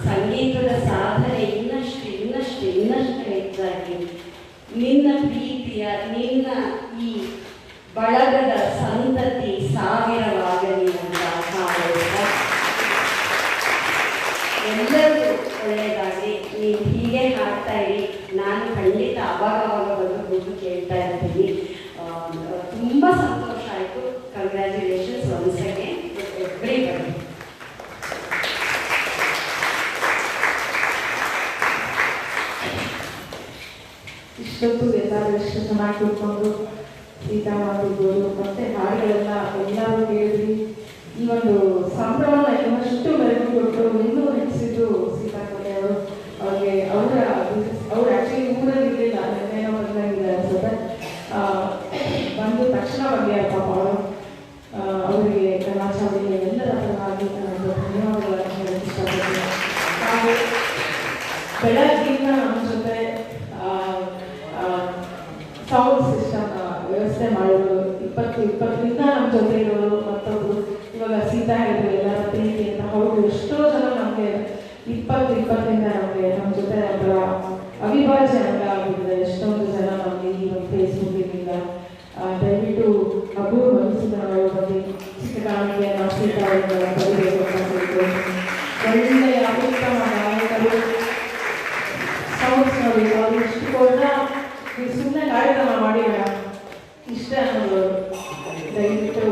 [SPEAKER 6] ಸಂಗೀತದ ಸಾಧನೆ ಇನ್ನಷ್ಟು ಇನ್ನಷ್ಟು ಇನ್ನಷ್ಟು ಹೆಚ್ಚಾಗಿ ನಿನ್ನ ಪ್ರೀತಿಯ, ನಿನ್ನ ಈ ಬಳಗದ ಸಂತತಿ ಸಾವಿರವಾಗಲಿ ಅಂತ ಹಾಡುತ್ತಾ ಎಲ್ಲರಿಗೂ ಒಳ್ಳೆಯದಾಗಿ. ನೀವು ಹೀಗೆ ಹಾಡ್ತಾ ಇರಿ. ನಾನು ಖಂಡಿತ ಅವಾಗ ಬಂದು ಕೂತು ಕೇಳ್ತಾ ಇರ್ತೀನಿ. ತುಂಬ ಸಂತೋಷ ಆಯಿತು. Congratulations once again everybody.
[SPEAKER 1] ಇಷ್ಟೊತ್ತು ಎಲ್ಲರೂ ಎಷ್ಟು ಚೆನ್ನಾಗಿ ಕೂತ್ಕೊಂಡು ಸೀತಾ ಮಾಡಿರ್ಬೋದು, ಮತ್ತೆ ಹಾಡುಗಳೆಲ್ಲ ಎಲ್ಲರೂ ಕೇಳಿದ್ರಿ. ಈ ಒಂದು ಸಂಭ್ರಮನ ಇನ್ನಷ್ಟು ಮೆರುಗು ಕೊಟ್ಟು ಇನ್ನೂ ಹೆಚ್ಚಿದ್ದು ಸೀತಾಕೋಟೆ ಅವರು. ಅವ್ರಿಗೆ ಅವ್ರು ಆ್ಯಕ್ಚುಲಿ ಊರಲ್ಲಿ ಇರಲಿಲ್ಲ, ನೆನ್ನೆನೋ ಬಂದಾಗಿದೆ ಅನ್ಸುತ್ತೆ. ಬಂದು ತಕ್ಷಣ ಬಂದಿದ್ದಾರೆ ಪಾಪ ಅವರು. ಅವರಿಗೆ ಕಲಾಚಾರ್ಯ ಎಲ್ಲರ ಪರವಾಗಿ ನಾನು ಧನ್ಯವಾದಗಳನ್ನು ಹೇಳಕ್ಕೆ ಇಷ್ಟಪಡ್ತೀನಿ. ಹಾಗೂ ಬೆಳಗ್ಗಿಂದ ನಮ್ಮ ಜೊತೆ ಸೌಂಡ್ ಸಿಸ್ಟಮ್ ವ್ಯವಸ್ಥೆ ಮಾಡೋರು 20ರಿಂದ ನಮ್ಮ ಜೊತೆ ಇರೋರು. ಮತ್ತೊಬ್ಬರು ಇವಾಗ ಸೀತಾ ಹೇಳಿದ್ರು ಎಲ್ಲರ ಪ್ರೀತಿ ಅಂತ. ಹೌದು, ಎಷ್ಟೋ ಜನ ನಮಗೆ 20ರಿಂದ ನಮ್ಮ ಜೊತೆ ಅದರ ಅವಿಭಾಜ್ಯ ಅಂಗ ಆಗಿದ್ರೆ ಎಷ್ಟೊಂದು ಜನ ನಮಗೆ ಈ ಒಂದು ಫೇಸ್ಬುಕ್ಕಿನಿಂದ. ದಯವಿಟ್ಟು ಅಬ್ಬು ಮನಸ್ಸಿನ ಬಗ್ಗೆ ಚಿಕ್ಕ ಕಾಣಿಕೆಯನ್ನು ಸೀತಾ ಅವರ ಬರೀಬೇಕು ಅಂತ ಹೇಳ್ತೀನಿ. ಒಳ್ಳೆಯ ಉತ್ತಮ ಗಾಯಕರು, ಸೌಂಡ್ಸ್ ನೋಡಿ ಅವರು ಇಷ್ಟು ಕೂಡ ಸುಮ್ಮನೆ ಕಾರ್ಯಕ್ರಮ ಮಾಡಿಲ್ಲ ಇಷ್ಟ ಅನ್ನೋದು. ದಯವಿಟ್ಟು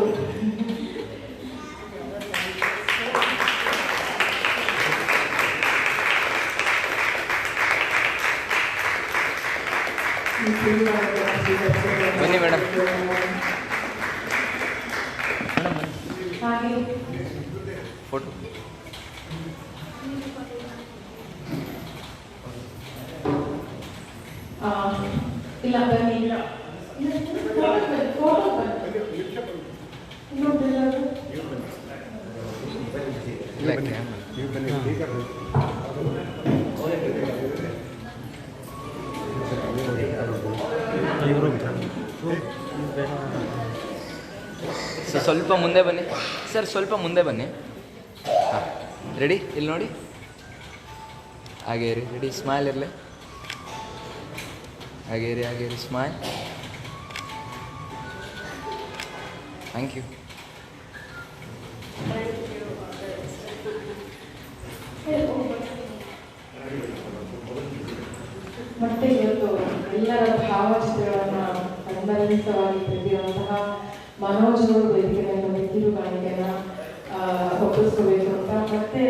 [SPEAKER 3] ಬನ್ನಿ ಮೇಡಮ್.
[SPEAKER 1] ಹಾಗೆ
[SPEAKER 3] ಫೋಟೋ
[SPEAKER 1] ಇಲ್ಲ ಬನ್ನಿ. ಇಲ್ಲ ಫೋಟೋ
[SPEAKER 3] ಸರ್ ಸ್ವಲ್ಪ ಮುಂದೆ ಬನ್ನಿ. ಸರ್ ಸ್ವಲ್ಪ ಮುಂದೆ ಬನ್ನಿ. ಹಾಂ, ರೆಡಿ? ಇಲ್ಲಿ ನೋಡಿ, ಹಾಗೆ ರೀ. ರೆಡಿ? ಸ್ಮೈಲ್ ಇರಲಿ. ಹಾಗೆ ರೀ, ಸ್ಮೈಲ್. Thank you.
[SPEAKER 1] ಮತ್ತೆ ಇವತ್ತು ಎಲ್ಲರ ಭಾವಚಿತ್ರಗಳನ್ನು ಅನ್ವಯಿತವಾಗಿ ತೆಗೆಯುವಂತಹ ಮನೋಜ್ ಅವರು ವೇದಿಕೆಯನ್ನು ಕಿರು ಕಾಣಿಕೆಯನ್ನು ಒಪ್ಪಿಸ್ಕೋಬೇಕು ಅಂತ ಮತ್ತೆ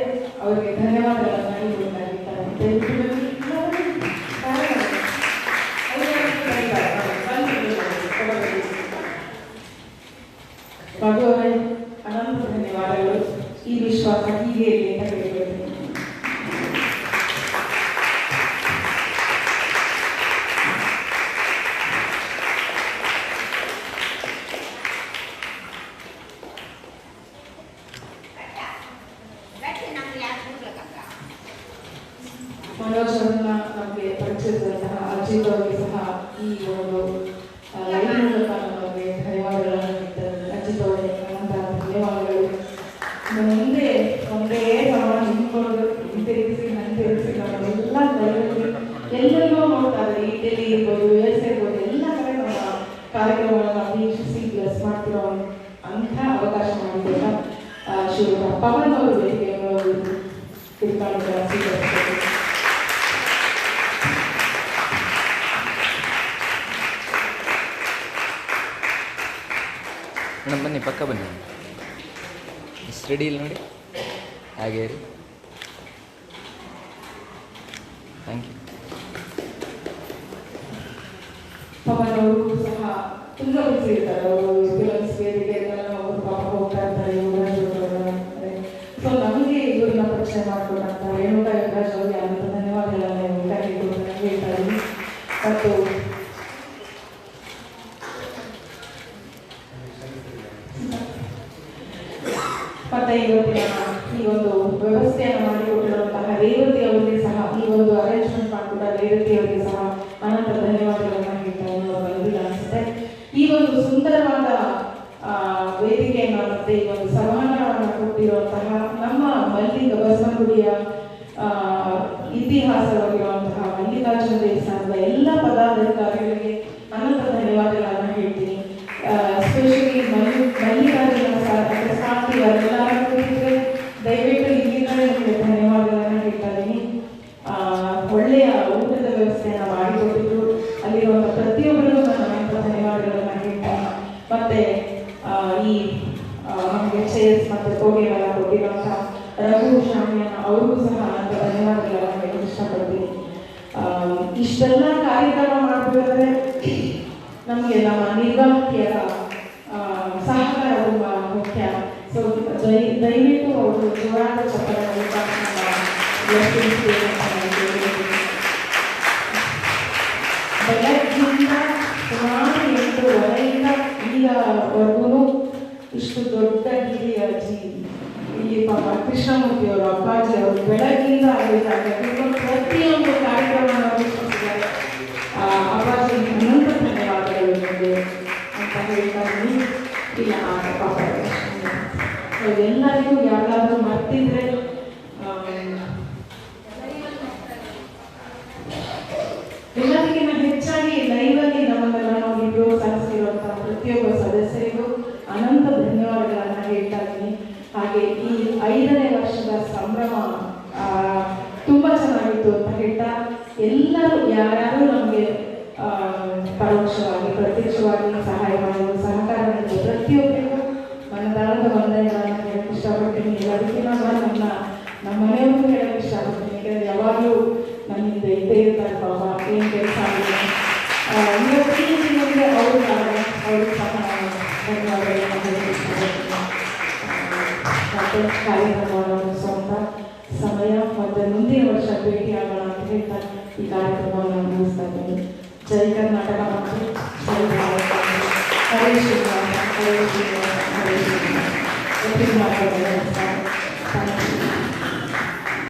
[SPEAKER 1] ಅವರಿಗೆ ಧನ್ಯವಾದಗಳನ್ನು ನೀಡಬೇಕಾಗಿದ್ದಾರೆ. ಭಗವೇ ಅನಂತ ಧನ್ಯವಾದಗಳು. ಈ ವಿಶ್ವಾಸ ಹೀಗೆ ಇರಲಿ ಅಂತ ಹೇಳ್ಕೊಳ್ತೀನಿ. ಅಪ್ಪಾಜಿ ಅವರನ್ನ ನಮಗೆ ಪರಿಚಯಿಸಿದಂತಹ ಅಜಿತ್ ಅವರಿಗೆ ಸಹ ಈ ಒಂದು ಲೈವ್ ಮೂಲಕ ನಮಗೆ ಧನ್ಯವಾದಗಳನ್ನು ನೀಡ್ತಾರೆ. ಅಜಿತ್ ಅವರಿಗೆ ಅನಂತ ಧನ್ಯವಾದಗಳು. ಮುಂದೆ ಒಂದೇ ಸಮ ನಿಂತ್ಕೊಂಡು ಹಿಂತಿರುಗಿಸಿ ನಮ್ಮೆಲ್ಲ ಎಲ್ಲರಿಗೂ ನೋಡ್ತಾರೆ. ಈ ಡೆಲ್ಲಿ ಇರ್ಬೋದು, US ಇರ್ಬೋದು, ಎಲ್ಲ ಕಡೆ ನಮ್ಮ ಕಾರ್ಯಕ್ರಮಗಳನ್ನು ವೀಕ್ಷಿಸಿ ಪ್ಲಸ್ ಮಾಡ್ತಿರೋ ಅಂಥ ಅವಕಾಶ ಮಾಡಿದ್ದೇವೆ. ಶ್ರೀಯುತ ಪವನ್ ಅವರು ವೇದಿಕೆಯನ್ನು ತಿಳ್ಕೊಂಡಿದ್ದಾರೆ.
[SPEAKER 3] ಮೇಡಮ್ ಬನ್ನಿ, ಪಕ್ಕ ಬನ್ನಿ. ರೆಡಿ ಇಲ್ಲ ನೋಡಿ, ಹಾಗೆ ಇರಿ. Thank you.
[SPEAKER 1] ಪವನ್ ಅವರು ಸಹ ತುಂಬ ಬಿಸಿ ಇರ್ತಾರೆ. ಅವರು ಫಿಲಮ್ಸ್ ವೇದಿಕೆಗೆಲ್ಲ ಅವರು ಪಾಪ ಹೋಗ್ತಾ ಇರ್ತಾರೆ. ಸೊ ನಮಗೆ ಇವ್ರನ್ನ ಪರಿಚಯ ಮಾಡಿಕೊಟ್ಟಂತ ರೇಣುಕಾ ಯೋಗರಾಜ್ ಅವರಿಗೆ ಅನಂತ ಧನ್ಯವಾದಗಳನ್ನು ಹೇಳ್ತಾ ಇದ್ದೀನಿ. ಮತ್ತು ಮತ್ತೆ ಇವತ್ತಿನ ಈ ಒಂದು ವ್ಯವಸ್ಥೆಯನ್ನು ಮಾಡಿಕೊಟ್ಟಿರುವಂತಹ ರೇವತಿ ಅವರಿಗೆ ಸಹ, ಈ ಒಂದು ಅರೇಂಜ್ಮೆಂಟ್ ಮಾಡಿಕೊಟ್ಟ ರೇವತಿ ಅವರಿಗೆ ಸಹ ಅನಂತ ಧನ್ಯವಾದಗಳನ್ನು ಹೇಳ್ತಾ ಅನಿಸುತ್ತೆ. ಈ ಒಂದು ಸುಂದರವಾದ ವೇದಿಕೆಯನ್ನು ಮತ್ತೆ ಈ ಒಂದು ಸಮಾಧಾನವನ್ನು ಕೊಟ್ಟಿರುವಂತಹ ನಮ್ಮ ಬಸವನಗುಡಿಯ ಇತಿಹಾಸವಾಗಿರುವಂತಹ ಮಲ್ಲಿಕಾರ್ಜುನ ದೇವಸ್ಥಾನದ ಎಲ್ಲ ಪದಾಧಿಕಾರಿಗಳಿಗೆ ಅನಂತ ಧನ್ಯವಾದಗಳನ್ನು ಹೇಳ್ತೀನಿ. ಎಸ್ಪೆಷಲಿ ಮಲ್ಲಿಕಾರ್ಜುನ ಸಾಥಿ ಅವರೆಲ್ಲರೂ ಕೂತಿದ್ರೆ ದಯವಿಟ್ಟು ಇಲ್ಲಿಂದ ನಿಮಗೆ ಧನ್ಯವಾದಗಳನ್ನು ಹೇಳ್ತಾ ಇದ್ದೀನಿ. ಒಳ್ಳೆಯ ಊಟದ ವ್ಯವಸ್ಥೆಯನ್ನು ಮಾಡಿಕೊಟ್ಟಿದ್ರು. ಅಲ್ಲಿರುವಂಥ ಪ್ರತಿಯೊಬ್ಬರಿಗೂ ನಾನು ಅನಂತ ಧನ್ಯವಾದಗಳನ್ನು ಹೇಳ್ತೀನಿ. ಮತ್ತೆ ಈ ನಮಗೆ ಚೇರ್ಸ್ ಮತ್ತು ಕೋಟೆಗಳನ್ನು ಕೊಟ್ಟಿರುವಂಥ ರಘು ಶಾಮಿಯನ್ನ ಅವ್ರಿಗೂ ಸಹ ಅನಂತ ಧನ್ಯವಾದಗಳನ್ನು ಹೇಳಲು ಇಷ್ಟಪಡ್ತೀನಿ. ಇಷ್ಟೆಲ್ಲ ಕಾರ್ಯಕ್ರಮ ಮಾಡಬೇಕಾದ್ರೆ ನಮಗೆ ನಮ್ಮ ನಿರ್ವಾಹಕಿಯರ ಸಹಕಾರ ತುಂಬ ಮುಖ್ಯ. ಸೊ ದಯವಿಟ್ಟು ಅವರು ಜೋರಾದ ಚಪ್ಪಲಲ್ಲಿ ಬೆಳಗ್ಗಿಂದ ಸುಮಾರು 8:30 ಈಗವರೆಗೂ ಇಷ್ಟು ದೊಡ್ಡ ಹಿರಿಯ ಅಜ್ಜಿ ಇಲ್ಲಿ ಪಾಪ ಕೃಷ್ಣಮೂರ್ತಿ ಅವರು, ಅಪ್ಪಾಜಿ ಅವರು ಬೆಳಗ್ಗಿಂದ ಪ್ರತಿಯೊಂದು ಕಾರ್ಯಕ್ರಮ ವೀಕ್ಷಿಸಿದ್ದಾರೆ. ಅಪ್ಪಾಜಿ ಅನಂತ ಧನ್ಯವಾದಗಳು ನಿಮಗೆ ಅಂತ ಹೇಳ್ತಾ ಇದ್ದೀನಿ. ಇಲ್ಲ ಪಾಪ ಎಲ್ಲರಿಗೂ ಯಾರಾದರೂ ಮರ್ತಿದ್ರೆ ಎಲ್ಲರಿಗಿಂತ ಹೆಚ್ಚಾಗಿ ಲೈವಲ್ಲಿ ನಮ್ಮನ್ನೆಲ್ಲ ನೋಡಿ ಪ್ರೋತ್ಸಾಹಿಸಿರುವಂತಹ ಪ್ರತಿಯೊಬ್ಬ ಸದಸ್ಯರಿಗೂ ಅನಂತ ಧನ್ಯವಾದಗಳನ್ನು ಹೇಳ್ತಾ ಇದ್ದೀನಿ. ಹಾಗೆ ಈ 5ನೇ ವರ್ಷದ ಸಂಭ್ರಮ ತುಂಬ ಚೆನ್ನಾಗಿತ್ತು ಅಂತ ಹೇಳ್ತಾ ಎಲ್ಲರೂ ಯಾರ್ಯಾರು ನಮಗೆ ಪರೋಕ್ಷವಾಗಿ ಪ್ರತ್ಯಕ್ಷವಾಗಿ ಸಹಾಯ ಮಾಡಲು ಸಹಕಾರ ನೀಡಿದ ಪ್ರತಿಯೊಬ್ಬರಿಗೂ ಮನದಾಳದ ವಂದನೆಗಳನ್ನು ಹೇಳಕ್ಕೆ ಇಷ್ಟಪಡ್ತೀನಿ. ಅದಕ್ಕೆ ನಮ್ಮ ಮನೆಯವ್ರಿಗೂ ಹೇಳಕ್ಕೆ ಇಷ್ಟಪಡ್ತೀನಿ. ಯಾಕೆಂದರೆ ಯಾವಾಗಲೂ ನಮ್ಮಿಂದ ಇದ್ದೇ ಇರ್ತಾರೆ ಪಾಪ, ಏನು ಕೆಲಸ ಆಗಿದೆ ಇವತ್ತಿಗೆ ಅವರು ಸಹ ಧನ್ಯವಾದಗಳನ್ನು ಹೇಳಕ್ಕೆ ಇಷ್ಟಪಡ್ತೀನಿ. ಮತ್ತೆ ಕಾರ್ಯಕ್ರಮವನ್ನು ಮುಗಿಸುವಂಥ ಸಮಯ ಮತ್ತು ಮುಂದಿನ ವರ್ಷ ಭೇಟಿಯಾಗೋಣ ಅಂತ ಹೇಳ್ತಾ ಈ ಕಾರ್ಯಕ್ರಮವನ್ನು ಮುಗಿಸ್ತಾ ಇದ್ದೀನಿ. ಜೈ ಕರ್ನಾಟಕ ಮತ್ತು ಜೈ ಭಾರತ. ಹರೇ ಶ್ರೀನಿವಾಸ, ಹರೇ ಶ್ರೀನಿವಾಸ, ಹರೇ ಶ್ರೀನಿವಾಸ. ಎಲ್ಲರಿಗೂ ಮಾತಾಡೋದು.